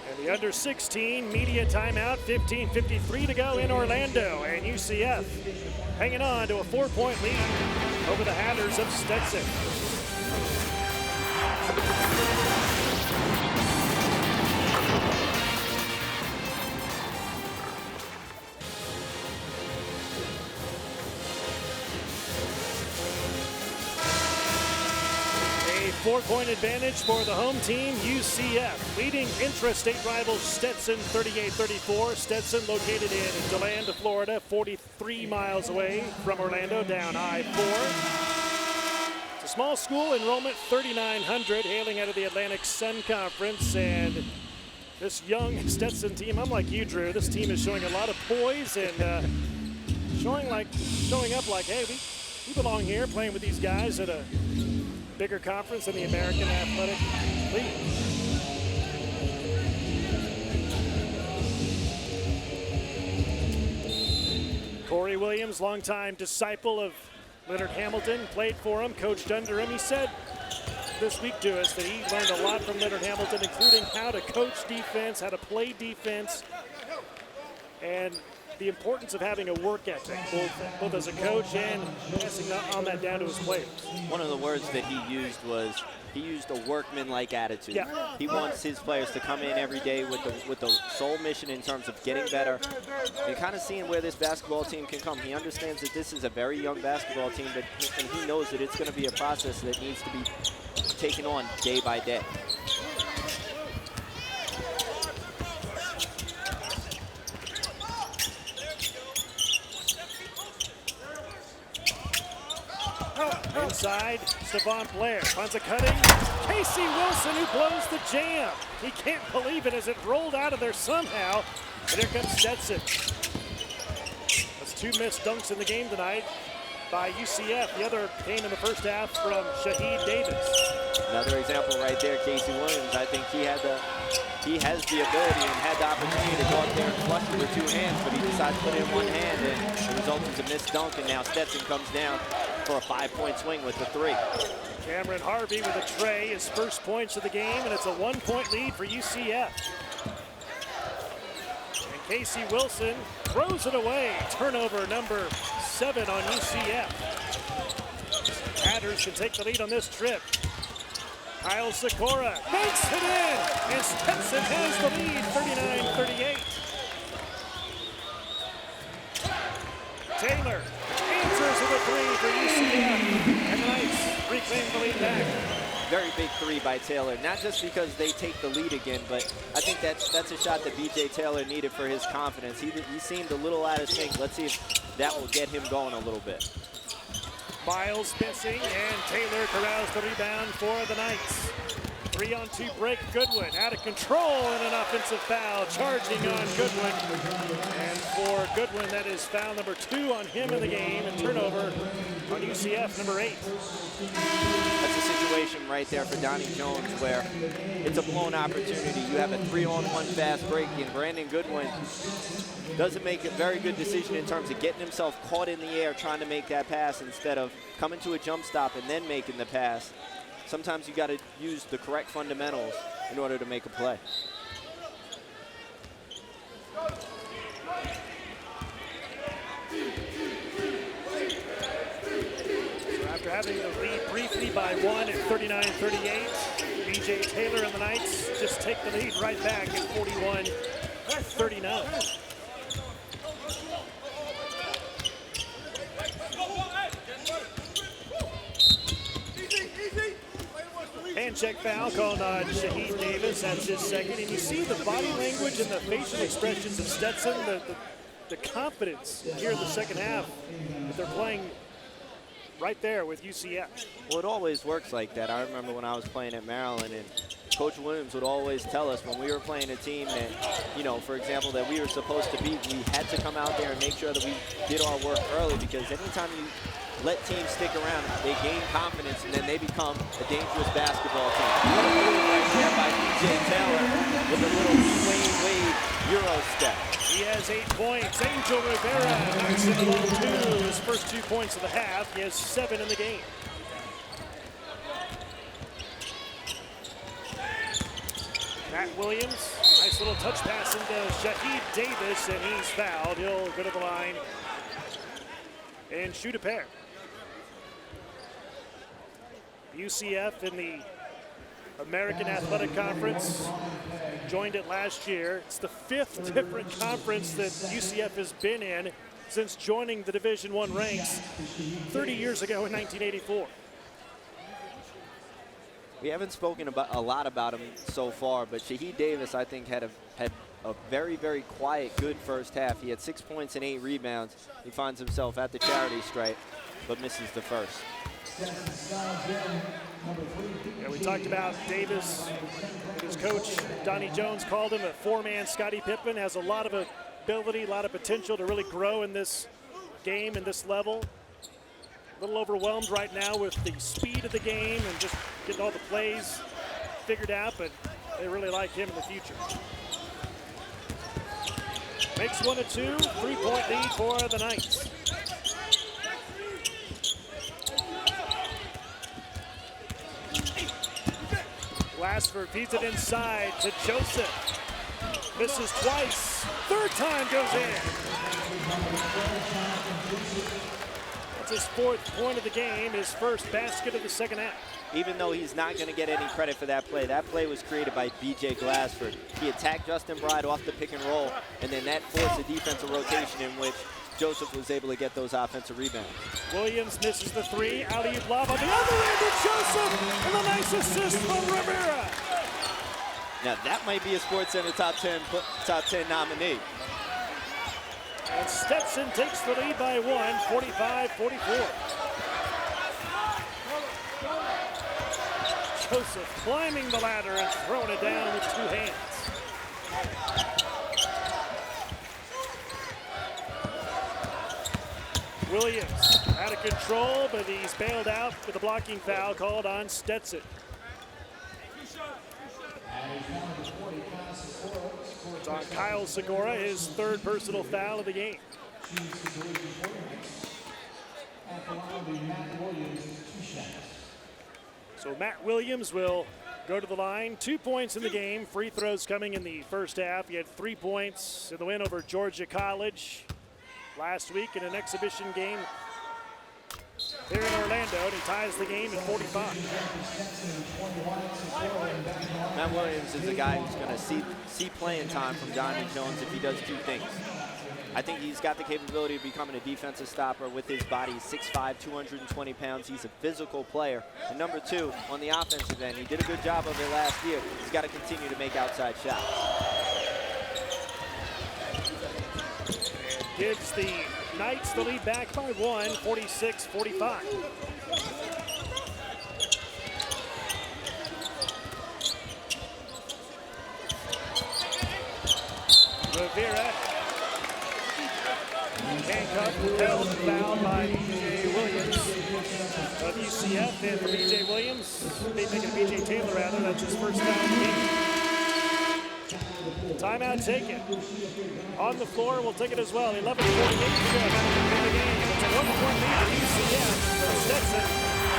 And the under 16 media timeout, 15:53 to go in Orlando, and UCF hanging on to a 4-point lead over the Hatters of Stetson. A 4-point advantage for the home team, UCF, leading intrastate rivals Stetson 38-34. Stetson located in DeLand, Florida, 43 miles away from Orlando, down I-4. It's a small school, enrollment 3,900, hailing out of the Atlantic Sun Conference. And this young Stetson team, I'm like you, Drew, this team is showing a lot of poise and showing up like, hey, we belong here playing with these guys at a bigger conference than the American Athletic League. Corey Williams, longtime disciple of Leonard Hamilton played for him, coached under him. He said this week to us that he learned a lot from Leonard Hamilton, including how to coach defense, how to play defense, and the importance of having a work ethic, both as a coach and passing on that down to his players. One of the words that he used was he used a workman-like attitude. Yeah. He wants his players to come in every day with the sole mission in terms of getting better and kind of seeing where this basketball team can come. He understands that this is a very young basketball team, and he knows that it's going to be a process that needs to be taken on day by day. Inside, Stephon Blair finds a cutting. Casey Wilson who blows the jam. He can't believe it as it rolled out of there somehow. And here comes Stenson. That's 2 missed dunks in the game tonight by UCF. The other came in the first half from Shaheed Davis. Another example right there, Casey Williams. I think he has the ability and had the opportunity to go up there and flush it with 2 hands, but he decided to put it in 1 hand, and the result is a missed dunk, and now Stenson comes down for a 5-point swing with the 3. Cameron Harvey with a tray, his first points of the game, and it's a 1-point lead for UCF. And Casey Wilson throws it away. Turnover number 7 on UCF. Hatters can take the lead on this trip. Kyle Sikora makes it in, and Stenson has the lead, 39-38. Taylor answers with a 3 for UCF, and the Knights reclaim the lead back. Very big 3 by Taylor, not just because they take the lead again, but I think that's a shot that B.J. Taylor needed for his confidence. He seemed a little out of sync. Let's see if that will get him going a little bit. Miles missing, and Taylor corrals the rebound for the Knights. 3-on-2 break, Goodwin out of control, and an offensive foul charging on Goodwin. And for Goodwin, that is foul number 2 on him in the game, and turnover on UCF, number 8. That's a situation right there for Donnie Jones where it's a blown opportunity. You have a 3-on-1 fast break, and Brandon Goodwin doesn't make a very good decision in terms of getting himself caught in the air trying to make that pass instead of coming to a jump stop and then making the pass. Sometimes you got to use the correct fundamentals in order to make a play. So after having the lead briefly by 1 at 39-38, B.J. Taylor and the Knights just take the lead right back at 41-39. Hand check foul called on Shaheed Davis. That's his second. And you see the body language and the facial expressions of Stenson, the confidence here in the second half that they're playing right there with UCF. Well, it always works like that. I remember when I was playing at Maryland, and Coach Williams would always tell us when we were playing a team that, you know, for example, that we were supposed to beat, we had to come out there and make sure that we did our work early, because anytime you let teams stick around, they gain confidence, and then they become a dangerous basketball team. What a move right there by B.J. Taylor with a little Wayne Wade Euro step. He has 8 points. Angel Rivera knocks in along 2. His first 2 points of the half. He has 7 in the game. Matt Williams, nice little touch pass into Shaheed Davis, and he's fouled. He'll go to the line and shoot a pair. UCF in the American Athletic Conference joined it last year. It's the 5th different conference that UCF has been in since joining the Division I ranks 30 years ago in 1984. We haven't spoken a lot about him so far, but Shaheed Davis, I think, had a very, very quiet, good first half. He had 6 points and 8 rebounds. He finds himself at the charity stripe, but misses the first. Yeah, we talked about Davis. His coach, Donnie Jones, called him a 4-man Scottie Pippen. Has a lot of ability, a lot of potential to really grow in this game and this level. A little overwhelmed right now with the speed of the game and just getting all the plays figured out, but they really like him in the future. Makes 1 of 2, 3-point lead for the Knights. Glassford feeds it inside to Joseph. Misses twice. Third time goes in. That's his 4th point of the game, his first basket of the second half. Even though he's not going to get any credit for that play was created by B.J. Glassford. He attacked Justin Bride off the pick and roll, and then that forced a defensive rotation in which Joseph was able to get those offensive rebounds. Williams misses the 3. Alley-oop lob on the other end to Joseph, and a nice assist from Rivera. Now that might be a SportsCenter top 10 nominee. And Stenson takes the lead by 1, 45-44. Joseph climbing the ladder and throwing it down with 2 hands. Williams out of control, but he's bailed out with a blocking foul called on Stenson. It's on Kyle Segura, his 3rd personal foul of the game. So Matt Williams will go to the line. 2 points in the game. Free throws coming in the first half. He had 3 points in the win over Georgia College last week in an exhibition game here in Orlando, and he ties the game at 45. Matt Williams is a guy who's going to see playing time from Donnie Jones if he does 2 things. I think he's got the capability of becoming a defensive stopper with his body. He's 6'5", 220 pounds. He's a physical player. And number 2, on the offensive end, he did a good job of it last year. He's got to continue to make outside shots. And gives the Knights the lead back by 1, 46-45. Rivera. Handcuffed, held, fouled by B.J. Williams of UCF. And for B.J. Williams, they make it B.J. Taylor rather. That's his first foul of the game. Timeout taken. On the floor, we'll take it as well. 11:48 in the game. It's a 1-point lead for UCF. Stenson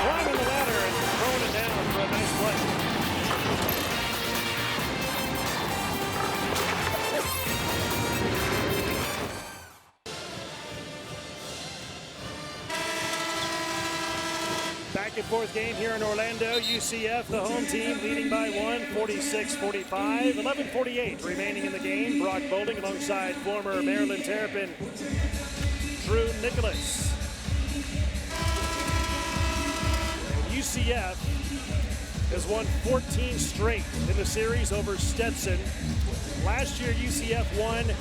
climbing the ladder and throwing it down for a nice play. Back and forth game here in Orlando. UCF, the home team, leading by 1, 46-45. 11:48 remaining in the game. Brock Bowling alongside former Maryland Terrapin Drew Nicholas. And UCF has won 14 straight in the series over Stenson. Last year, UCF won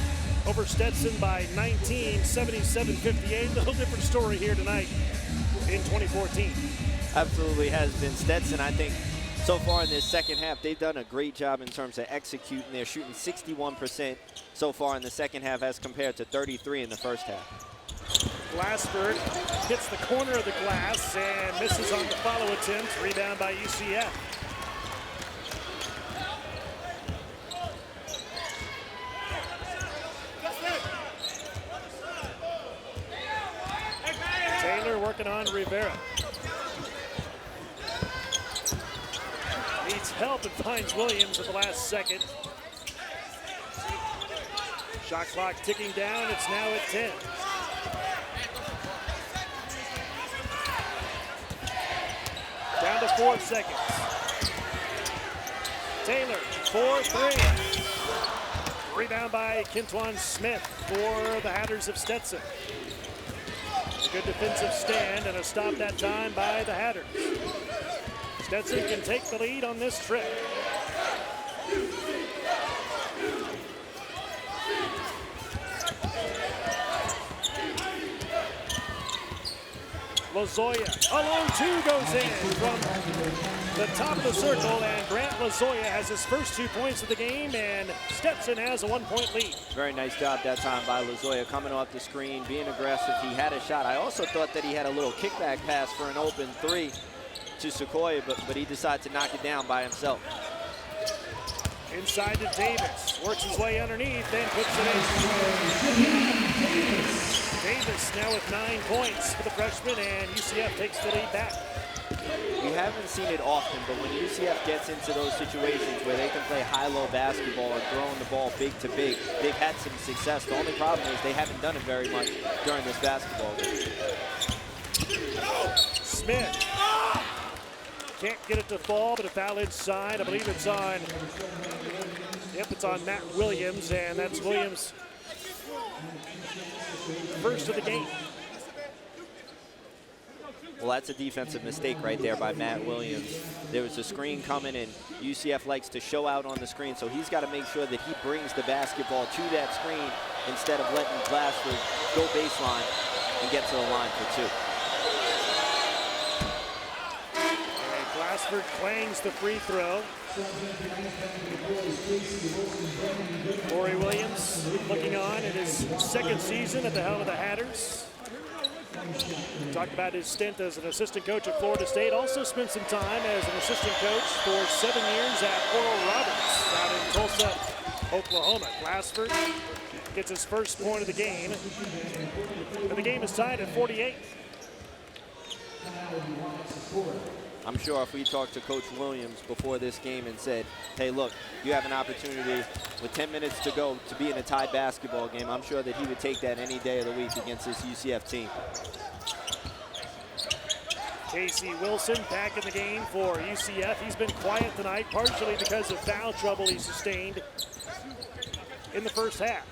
over Stenson by 19, 77-58. A little different story here tonight in 2014. Absolutely has been. Stenson, I think, so far in this second half, they've done a great job in terms of executing. They're shooting 61% so far in the second half as compared to 33% in the first half. Glassford hits the corner of the glass and misses on the follow attempt. Rebound by UCF. Taylor working on Rivera. Needs help and finds Williams at the last second. Shot clock ticking down. It's now at 10. Down to 4 seconds. Taylor, 4-3. Rebound by Quinton Smith for the Hatters of Stenson. A good defensive stand and a stop that time by the Hatters. Stenson can take the lead on this trip. Lozoya, a long 2 goes in from the top of the circle, and Grant Lozoya has his first 2 points of the game, and Stenson has a 1-point lead. Very nice job that time by Lozoya, coming off the screen, being aggressive. He had a shot. I also thought that he had a little kickback pass for an open 3 to Sequoia, but he decided to knock it down by himself. Inside to Davis, works his way underneath, then puts it in. Davis now with 9 points for the freshman, and UCF takes the lead back. We haven't seen it often, but when UCF gets into those situations where they can play high-low basketball and throwing the ball big to big, they've had some success. The only problem is they haven't done it very much during this basketball game. Smith can't get it to fall, but a foul inside. I believe it's on, it's on Matt Williams, and that's Williams' first of the game. Well, that's a defensive mistake right there by Matt Williams. There was a screen coming, and UCF likes to show out on the screen, so he's got to make sure that he brings the basketball to that screen instead of letting Glassford go baseline and get to the line for two. And Glassford clangs the free throw. Corey Williams looking on in his second season at the helm of the Hatters. Talked about his stint as an assistant coach at Florida State. Also spent some time as an assistant coach for 7 years at Oral Roberts out in Tulsa, Oklahoma. Glassford gets his first point of the game. And the game is tied at 48. I'm sure if we talked to Coach Williams before this game and said, hey, look, you have an opportunity with 10 minutes to go to be in a tied basketball game, I'm sure that he would take that any day of the week against this UCF team. Casey Wilson back in the game for UCF. He's been quiet tonight, partially because of foul trouble he sustained in the first half.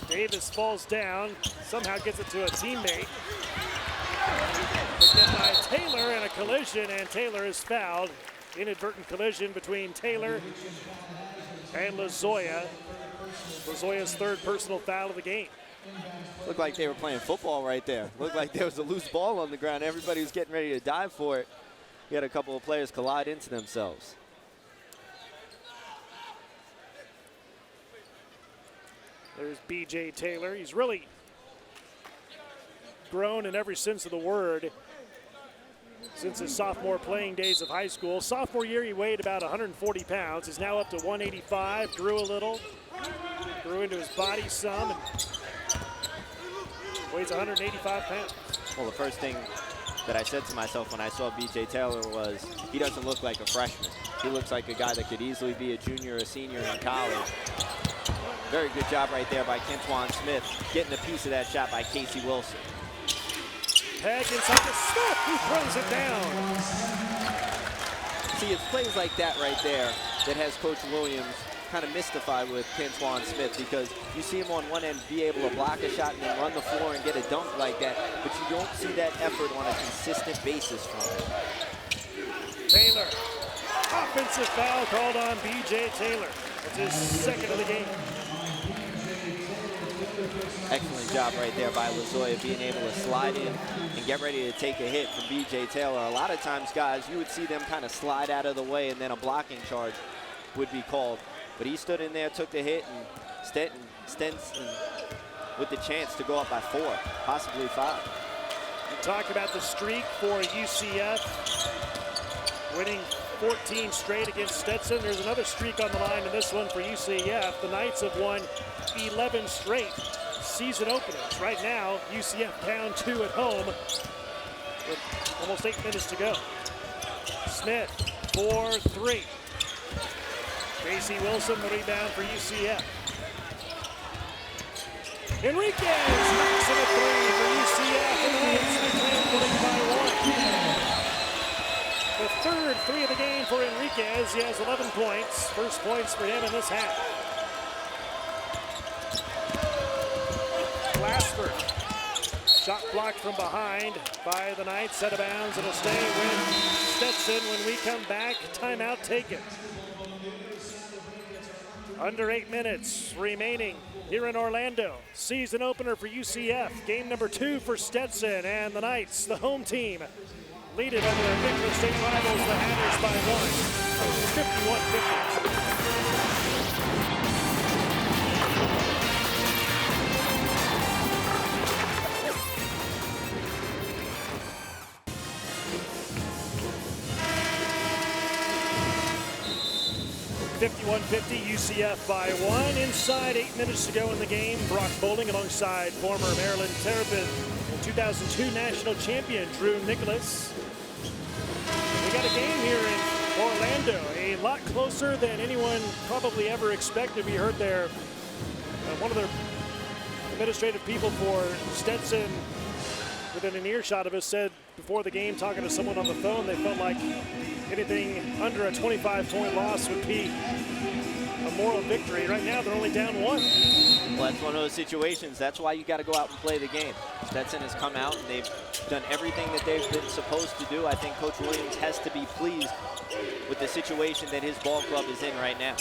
Davis falls down, somehow gets it to a teammate. Picked up by Taylor, and a collision, and Taylor is fouled. Inadvertent collision between Taylor and Lazoya. Lazoya's third personal foul of the game. Looked like they were playing football right there. Looked like there was a loose ball on the ground. Everybody was getting ready to dive for it. We had a couple of players collide into themselves. There's B.J. Taylor. He's really grown in every sense of the word since his sophomore playing days of high school. Sophomore year, he weighed about 140 pounds. He's now up to 185, grew a little, grew into his body some, and weighs 185 pounds. Well, the first thing that I said to myself when I saw B.J. Taylor was, he doesn't look like a freshman. He looks like a guy that could easily be a junior or a senior in college. Very good job right there by Kentwan Smith, getting a piece of that shot by Casey Wilson. Peg inside to Smith, who throws it down. See, it's plays like that right there that has Coach Williams kind of mystified with Kentwan Smith, because you see him on one end be able to block a shot and then run the floor and get a dunk like that, but you don't see that effort on a consistent basis from him. Taylor, offensive foul called on B.J. Taylor. That's his second of the game. Excellent job right there by Lazoya, being able to slide in and get ready to take a hit from B.J. Taylor. A lot of times, guys, you would see them kind of slide out of the way and then a blocking charge would be called. But he stood in there, took the hit, and Stenson with the chance to go up by 4, possibly 5. We talk about the streak for UCF, winning 14 straight against Stenson. There's another streak on the line in this one for UCF. The Knights have won 11 straight season openers. Right now, UCF down 2 at home with almost 8 minutes to go. Smith, 4-3. Casey Wilson, the rebound for UCF. Enriquez knocks in a 3 for UCF, and the Knights reclaim the lead by 1. The third 3 of the game for Enriquez. He has 11 points. First points for him in this half. Glassford. Shot blocked from behind by the Knights. Out of bounds. It'll stay with Stenson. When we come back, timeout taken. Under 8 minutes remaining here in Orlando. Season opener for UCF. Game number 2 for Stenson, and the Knights, the home team, lead it over their Midwest State rivals, the Hatters, by 51-50. 81-50, UCF by 1. Inside 8 minutes to go in the game. Brock Bowling alongside former Maryland Terrapin and 2002 national champion Drew Nicholas. We got a game here in Orlando, a lot closer than anyone probably ever expected. We heard there one of their administrative people for Stenson within an earshot of us said before the game, talking to someone on the phone, they felt like anything under a 25-point loss would be a moral victory. Right now, they're only down 1. Well, that's one of those situations. That's why you got to go out and play the game. Stenson has come out and they've done everything that they've been supposed to do. I think Coach Williams has to be pleased with the situation that his ball club is in right now.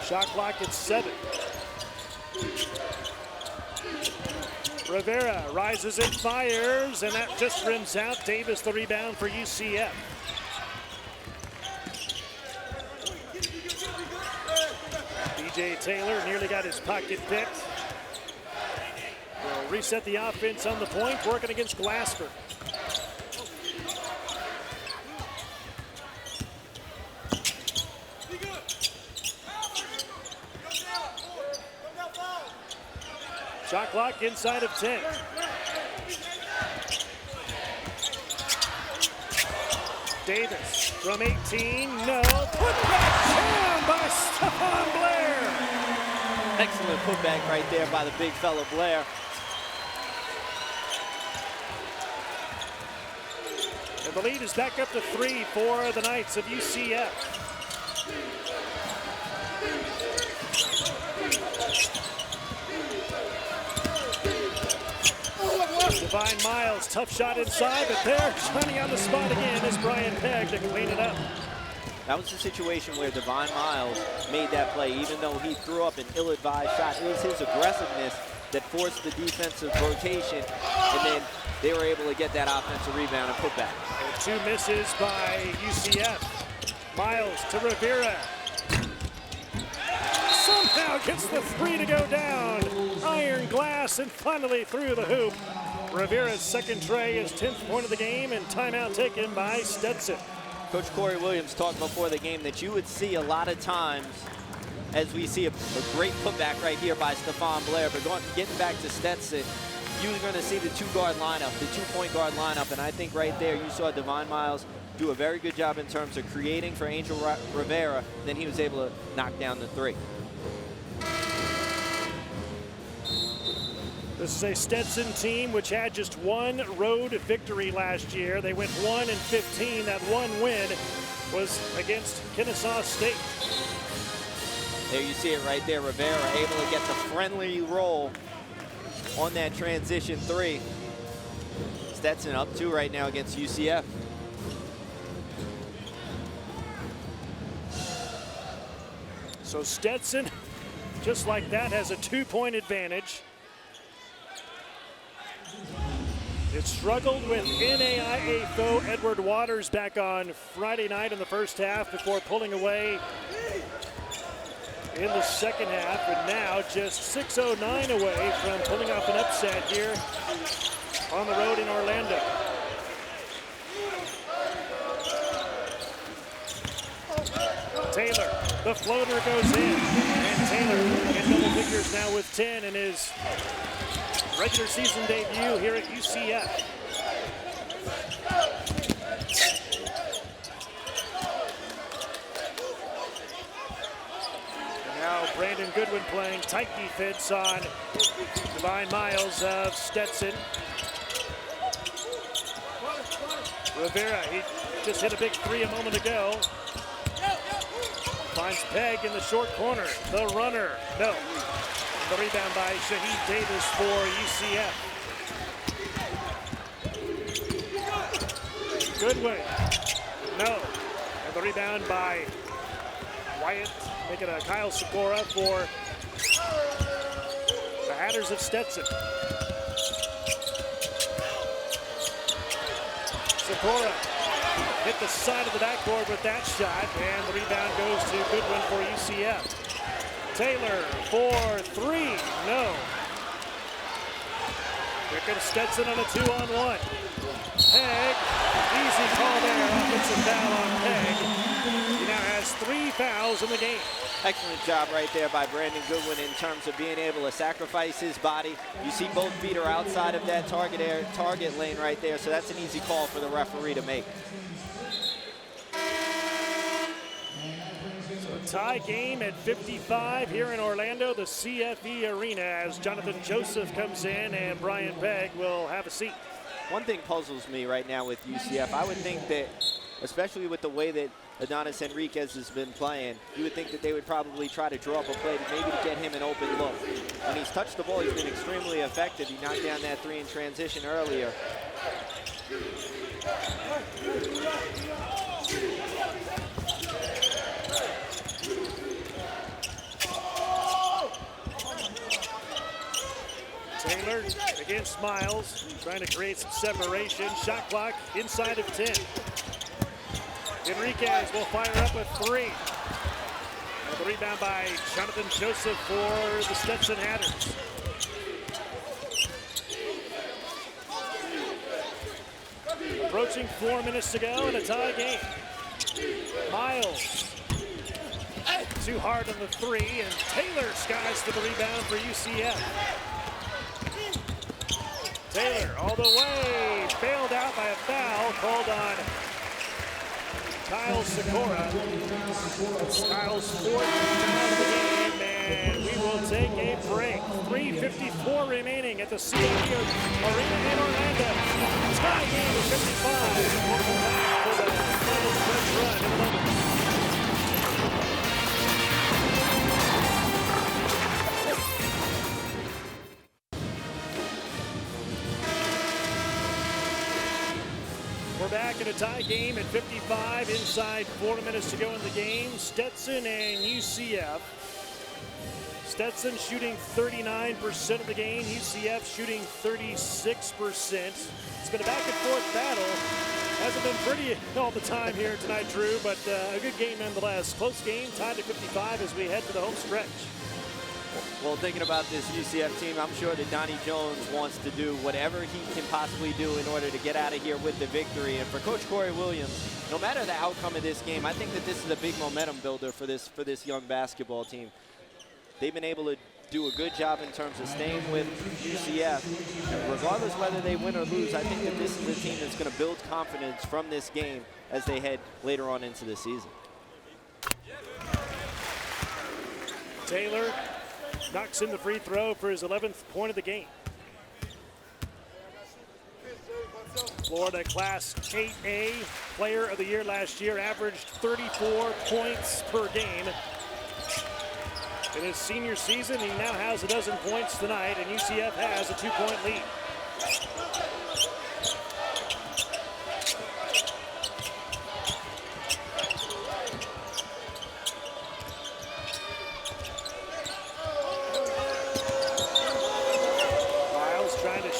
Shot clock at 7. Rivera rises and fires, and that just rims out. Davis the rebound for UCF. DJ Taylor nearly got his pocket picked. Will reset the offense on the point, working against Glassford. Shot clock inside of 10. Davis from 18, no. Putback jam by Stephon Blair. Excellent putback right there by the big fella Blair. And the lead is back up to 3 for the Knights of UCF. Divine Miles, tough shot inside, but there, Johnny on the spot again is Brian Pegg to clean it up. That was the situation where Divine Miles made that play, even though he threw up an ill-advised shot. It was his aggressiveness that forced the defensive rotation, and then they were able to get that offensive rebound and put back. And 2 misses by UCF. Miles to Rivera. Somehow gets the 3 to go down. Iron glass and finally through the hoop. Rivera's second tray, his 10th point of the game, and timeout taken by Stenson. Coach Corey Williams talked before the game that you would see a lot of times, as we see a great putback right here by Stephon Blair, but getting back to Stenson, you're going to see the 2-guard lineup, the 2-point guard lineup, and I think right there you saw Divine Miles do a very good job in terms of creating for Angel Rivera, then he was able to knock down the 3. This is a Stenson team which had just 1 road victory last year. They went 1-15. That 1 win was against Kennesaw State. There you see it right there. Rivera able to get the friendly roll on that transition 3. Stenson up 2 right now against UCF. So Stenson, just like that, has a 2-point advantage. It struggled with NAIA foe Edward Waters back on Friday night in the first half before pulling away in the second half, and now just 6:09 away from pulling off an upset here on the road in Orlando. Taylor, the floater goes in, and Taylor in double figures now with 10 in his regular season debut here at UCF. And now Brandon Goodwin playing tight defense on Divine Miles of Stenson. Rivera, he just hit a big 3 a moment ago. Finds Pegg in the short corner. The runner, no. The rebound by Shaheed Davis for UCF. Goodwin, no. And the rebound by Wyatt, making a Kyle Sikora for the Hatters of Stenson. Sikora hit the side of the backboard with that shot, and the rebound goes to Goodwin for UCF. Taylor for 3, no. Here comes Stenson on a 2-on-1. Peg, easy call there, offensive foul on Peg. He now has 3 fouls in the game. Excellent job right there by Brandon Goodwin in terms of being able to sacrifice his body. You see both feet are outside of that target lane right there, so that's an easy call for the referee to make. Tie game at 55 here in Orlando, the CFE Arena, as Jonathan Joseph comes in and Brian Pegg will have a seat. One thing puzzles me right now with UCF. I would think that, especially with the way that Adonis Enriquez has been playing, you would think that they would probably try to draw up a play maybe to get him an open look. When he's touched the ball, he's been extremely effective. He knocked down that 3 in transition earlier. Taylor against Miles, trying to create some separation. Shot clock inside of 10. Enriquez will fire up a 3. The rebound by Jonathan Joseph for the Stetson Hatters. Approaching 4 minutes to go in a tie game. Miles. Too hard on the 3, and Taylor skies for the rebound for UCF. Taylor all the way, bailed out by a foul called on Kyle Sikora. Kyle's 4th foul of the game, and we will take a break. 3:54 remaining at the CFE Arena in Orlando. Tie game of 55. We'll come back for the final stretch run in a moment. We're back in a tie game at 55, inside 4 minutes to go in the game. Stetson and UCF. Stetson shooting 39% of the game, UCF shooting 36%. It's been a back and forth battle. Hasn't been pretty all the time here tonight, Drew, but a good game nonetheless. Close game, tied at 55 as we head to the home stretch. Well, thinking about this UCF team, I'm sure that Donnie Jones wants to do whatever he can possibly do in order to get out of here with the victory. And for Coach Corey Williams, no matter the outcome of this game, I think that this is a big momentum builder for this young basketball team. They've been able to do a good job in terms of staying with UCF. And regardless whether they win or lose, I think that this is a team that's going to build confidence from this game as they head later on into the season. Taylor knocks in the free throw for his 11th point of the game. Florida Class 8A Player of the Year last year, averaged 34 points per game. In his senior season, he now has a dozen points tonight, and UCF has a 2-point lead.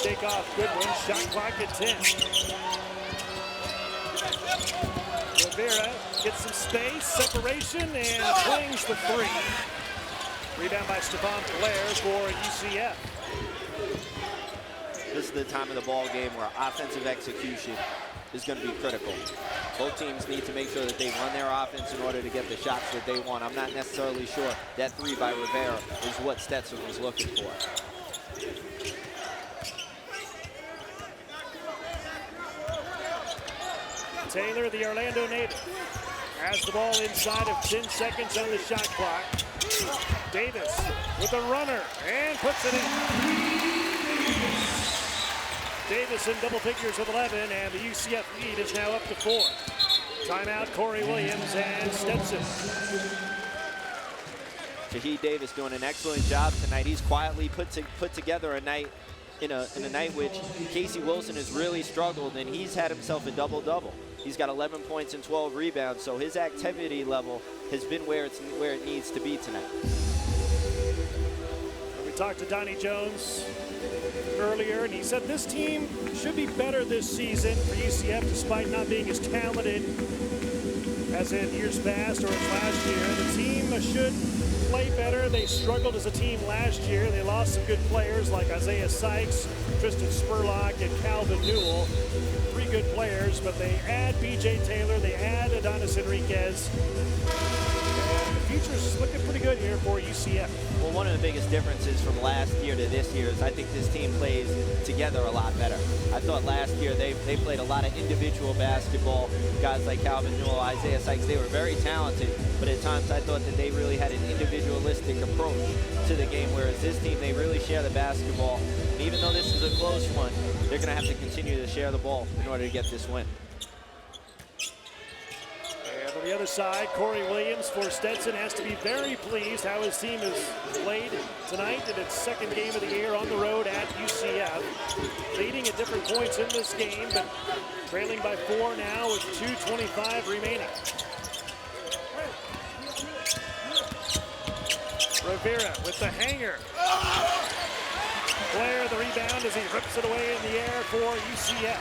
Shake off Goodwin, shot clock at 10. Rivera gets some space, separation, and flings the 3. Rebound by Stephon Blair for UCF. This is the time of the ball game where offensive execution is going to be critical. Both teams need to make sure that they run their offense in order to get the shots that they want. I'm not necessarily sure that 3 by Rivera is what Stetson was looking for. Taylor, the Orlando native, has the ball inside of 10 seconds on the shot clock. Davis with a runner and puts it in. Davis in double figures with 11, and the UCF lead is now up to 4. Timeout, Corey Williams and Stenson. Shaheed Davis doing an excellent job tonight. He's quietly put together a night in a night which Casey Wilson has really struggled, and he's had himself a double-double. He's got 11 points and 12 rebounds, so his activity level has been where it needs to be tonight. We talked to Donnie Jones earlier, and he said this team should be better this season for UCF, despite not being as talented as in years past or as last year. The team should play better. They struggled as a team last year. They lost some good players like Isaiah Sykes, Tristan Spurlock, and Calvin Newell. 3 good players, but they add B.J. Taylor, they add Adonis Enriquez. And the future's looking pretty good here for UCF. Well, one of the biggest differences from last year to this year is I think this team plays together a lot better. I thought last year they played a lot of individual basketball. Guys like Calvin Newell, Isaiah Sykes, they were very talented, but at times I thought that they really had an individualistic approach to the game, whereas this team, they really share the basketball. And even though this is a close one, they're going to have to continue to share the ball in order to get this win. And on the other side, Corey Williams for Stenson has to be very pleased how his team has played tonight in its 2nd game of the year on the road at UCF. Leading at different points in this game, but trailing by 4 now with 2:25 remaining. Rivera with the hanger. Blair the rebound as he rips it away in the air for UCF.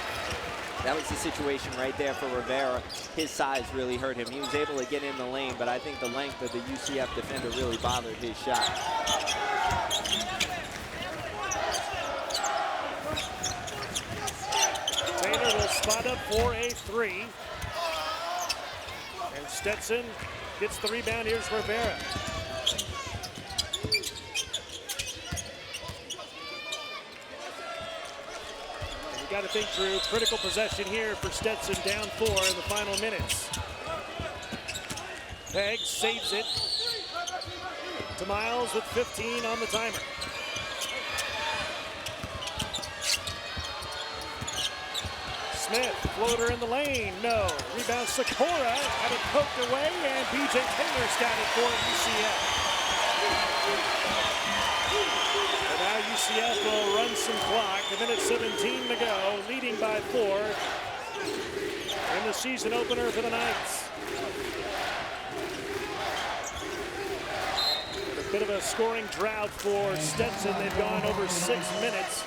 That was the situation right there for Rivera. His size really hurt him. He was able to get in the lane, but I think the length of the UCF defender really bothered his shot. Taylor will spot up for a 3. And Stenson gets the rebound. Here's Rivera. Got to think through critical possession here for Stenson, down 4 in the final minutes. Pegg saves it to Miles with 15 on the timer. Smith, floater in the lane, no. Rebound Sikora, had it poked away, and B.J. Taylor's got it for UCF. And now UCF will run some clock. 1:17 to go, leading by 4 in the season opener for the Knights. A bit of a scoring drought for Stenson. They've gone over 6 minutes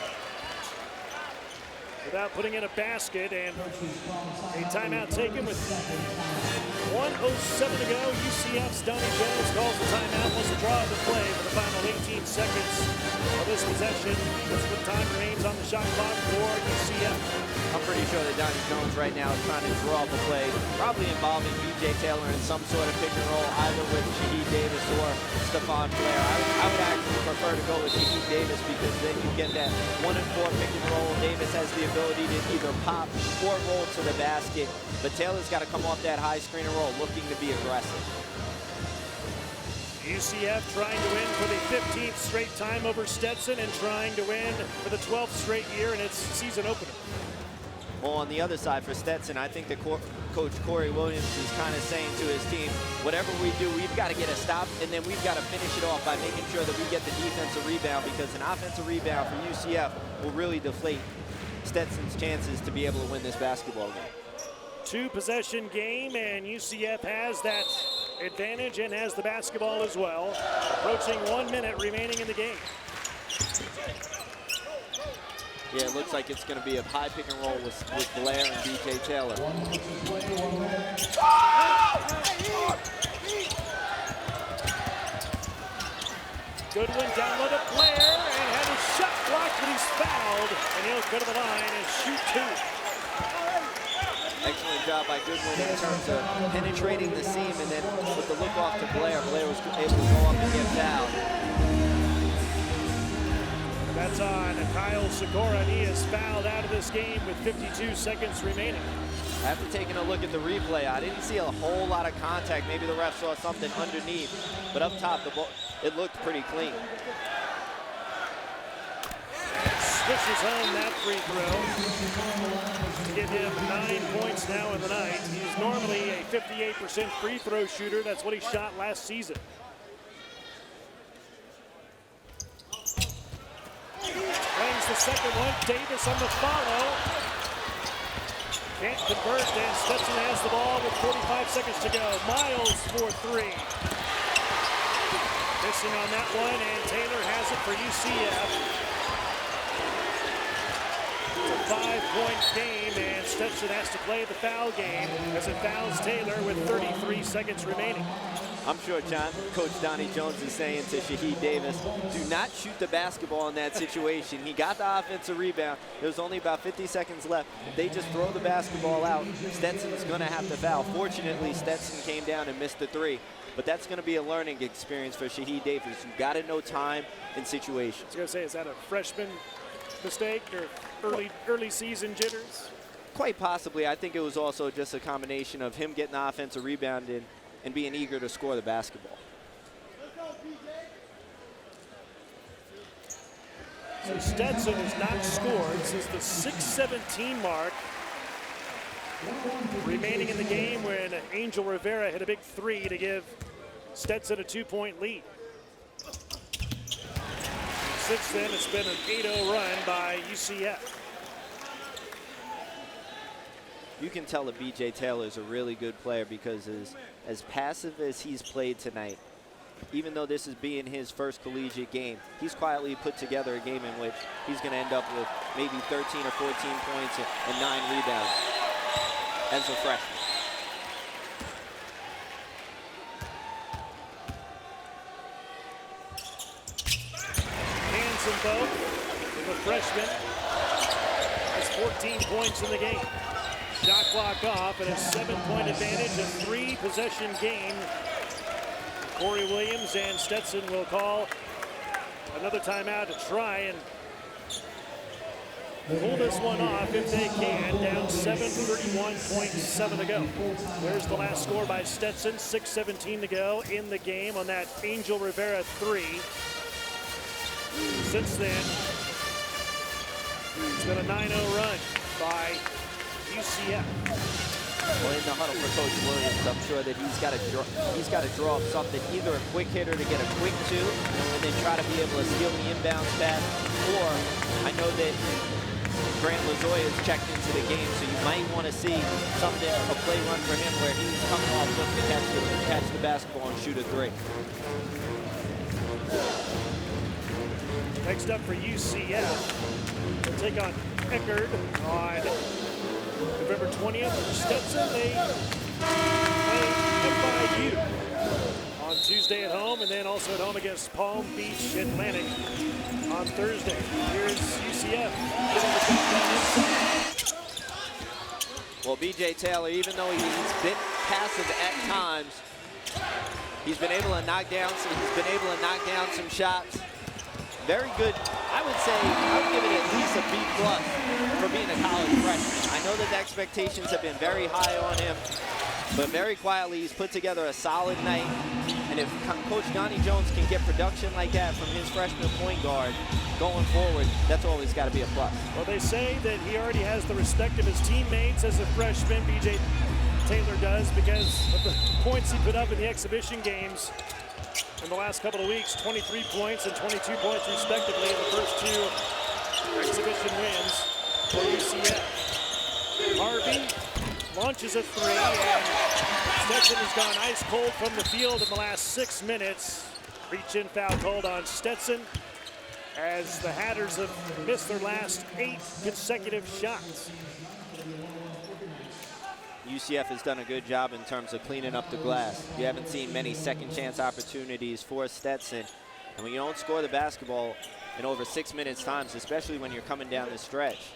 without putting in a basket, and a timeout taken with 1:07 to go. UCF's Donnie Jones calls the timeout, wants to draw the play for the final 18 seconds of this possession. That's what time remains on the shot clock for UCF. I'm pretty sure that Donnie Jones right now is trying to draw up a play, probably involving B.J. Taylor in some sort of pick and roll, either with Shaheed Davis or Stephon Blair. I would actually prefer to go with Shaheed Davis, because then you get that 1-and-4 pick and roll. Davis has the ability to either pop or roll to the basket, but Taylor's got to come off that high screen and roll, looking to be aggressive. UCF trying to win for the 15th straight time over Stenson, and trying to win for the 12th straight year in its season opener. Well, on the other side for Stenson, I think that Coach Corey Williams is kind of saying to his team, whatever we do, we've got to get a stop, and then we've got to finish it off by making sure that we get the defensive rebound, because an offensive rebound for UCF will really deflate Stetson's chances to be able to win this basketball game. 2-possession game, and UCF has that advantage and has the basketball as well. Approaching 1 minute remaining in the game. Yeah, it looks like it's going to be a high pick and roll with Blair and B.J. Taylor. Goodwin down low to Blair, and had his shot blocked, but he's fouled, and he'll go to the line and shoot 2. Excellent job by Goodwin in terms of penetrating the seam, and then with the look off to Blair, Blair was able to go up and get fouled. That's on Kyle Sikora, and he is fouled out of this game with 52 seconds remaining. After taking a look at the replay, I didn't see a whole lot of contact. Maybe the ref saw something underneath, but up top, the ball, it looked pretty clean. Swishes home that free throw to give him 9 points now in the night. He's normally a 58% free throw shooter. That's what he shot last season. Brings the second one. Davis on the follow. Can't convert, and Stenson has the ball with 45 seconds to go. Miles for 3. Missing on that one, and Taylor has it for UCF. It's a 5-point game, and Stenson has to play the foul game as it fouls Taylor with 33 seconds remaining. I'm sure Coach Donnie Jones is saying to Shaheed Davis, do not shoot the basketball in that situation. He got the offensive rebound. There's only about 50 seconds left. If they just throw the basketball out, Stetson's going to have to foul. Fortunately, Stenson came down and missed the three. But that's going to be a learning experience for Shaheed Davis. You've got to know time and situations. I was going to say, is that a freshman mistake or early season jitters? Quite possibly. I think it was also just a combination of him getting the offensive rebound in and being eager to score the basketball. So Stenson has not scored since the 6:17 mark. Remaining in the game when Angel Rivera hit a big three to give Stenson a 2-point lead. Since then, it's been an 8-0 run by UCF. You can tell that B.J. Taylor is a really good player because as passive as he's played tonight, even though this is being his first collegiate game, he's quietly put together a game in which he's going to end up with maybe 13 or 14 points and 9 rebounds as a freshman. Hands them both. And the freshman has 14 points in the game. Shot clock off and a 7-point advantage, a 3-possession game. Corey Williams and Stenson will call another timeout to try and pull this one off if they can. Down 7:31.7 to go. There's the last score by Stenson. 6:17 to go in the game on that Angel Rivera 3. Since then, it's been a 9-0 run by UCF. Well, in the huddle for Coach Williams, I'm sure that he's got to draw up something, either a quick hitter to get a quick 2 and then try to be able to steal the inbounds pass, or I know that Grant Lazoya is checked into the game, so you might want to see something, a play run for him where he's coming off looking to catch the basketball and shoot a 3. Next up for UCF, they'll take on Eckerd on November 20th. Stenson, they play FIU on Tuesday at home, and then also at home against Palm Beach Atlantic on Thursday. Here's UCF getting the job done inside. Well, B.J. Taylor, even though he's been passive at times, he's been able to knock down some shots. Very good. I would give it at least a B+ for being a college freshman. I know that the expectations have been very high on him, but very quietly he's put together a solid night. And if Coach Donnie Jones can get production like that from his freshman point guard going forward, that's always got to be a plus. Well, they say that he already has the respect of his teammates as a freshman. B.J. Taylor does, because of the points he put up in the exhibition games in the last couple of weeks. 23 points and 22 points respectively in the first 2 exhibition wins for UCF. Harvey launches a 3, and Stenson has gone ice cold from the field in the last 6 minutes. Reach-in foul called on Stenson as the Hatters have missed their last 8 consecutive shots. UCF has done a good job in terms of cleaning up the glass. You haven't seen many second chance opportunities for Stenson. And when you don't score the basketball in over 6 minutes times, especially when you're coming down the stretch,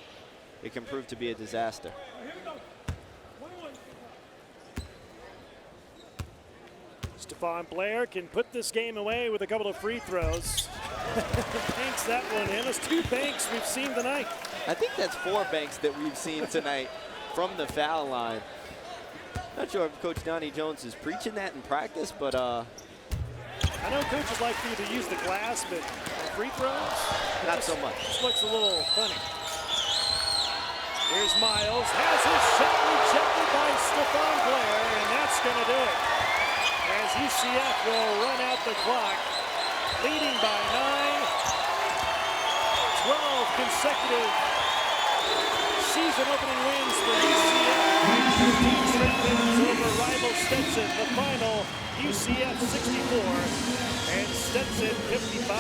it can prove to be a disaster. Stephon Blair can put this game away with a couple of free throws. Banks that one in. There's 2 banks we've seen tonight. I think that's 4 banks that we've seen tonight from the foul line. Not sure if Coach Donnie Jones is preaching that in practice, but I know coaches like for you to use the glass, but free throws? Not so much. Just looks a little funny. Here's Miles, has his shot rejected by Stephon Blair, and that's going to do it. As UCF will run out the clock, leading by 9. 12 consecutive season-opening wins for UCF. 15 straight wins over rival Stenson. The final, UCF 64 and Stenson 55.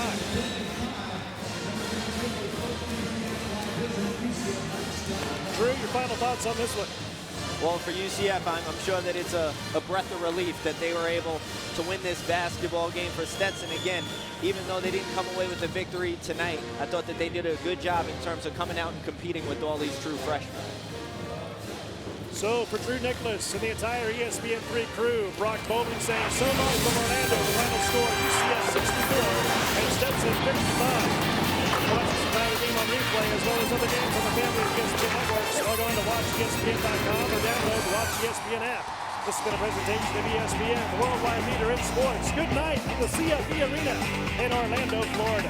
Drew, your final thoughts on this one? Well, for UCF, I'm sure that it's a breath of relief that they were able to win this basketball game. For Stenson, again, even though they didn't come away with the victory tonight, I thought that they did a good job in terms of coming out and competing with all these true freshmen. So for Drew Nicholas and the entire ESPN 3 crew, Brock Bowman saying so long from Orlando. The final score, UCF 64 and Stenson 55. Watch this entire game on replay as well as other games on the family of ESPN networks. Log on to watchespn.com or download the Watch ESPN app. This has been a presentation of ESPN, the worldwide leader in sports. Good night from the CFE Arena in Orlando, Florida.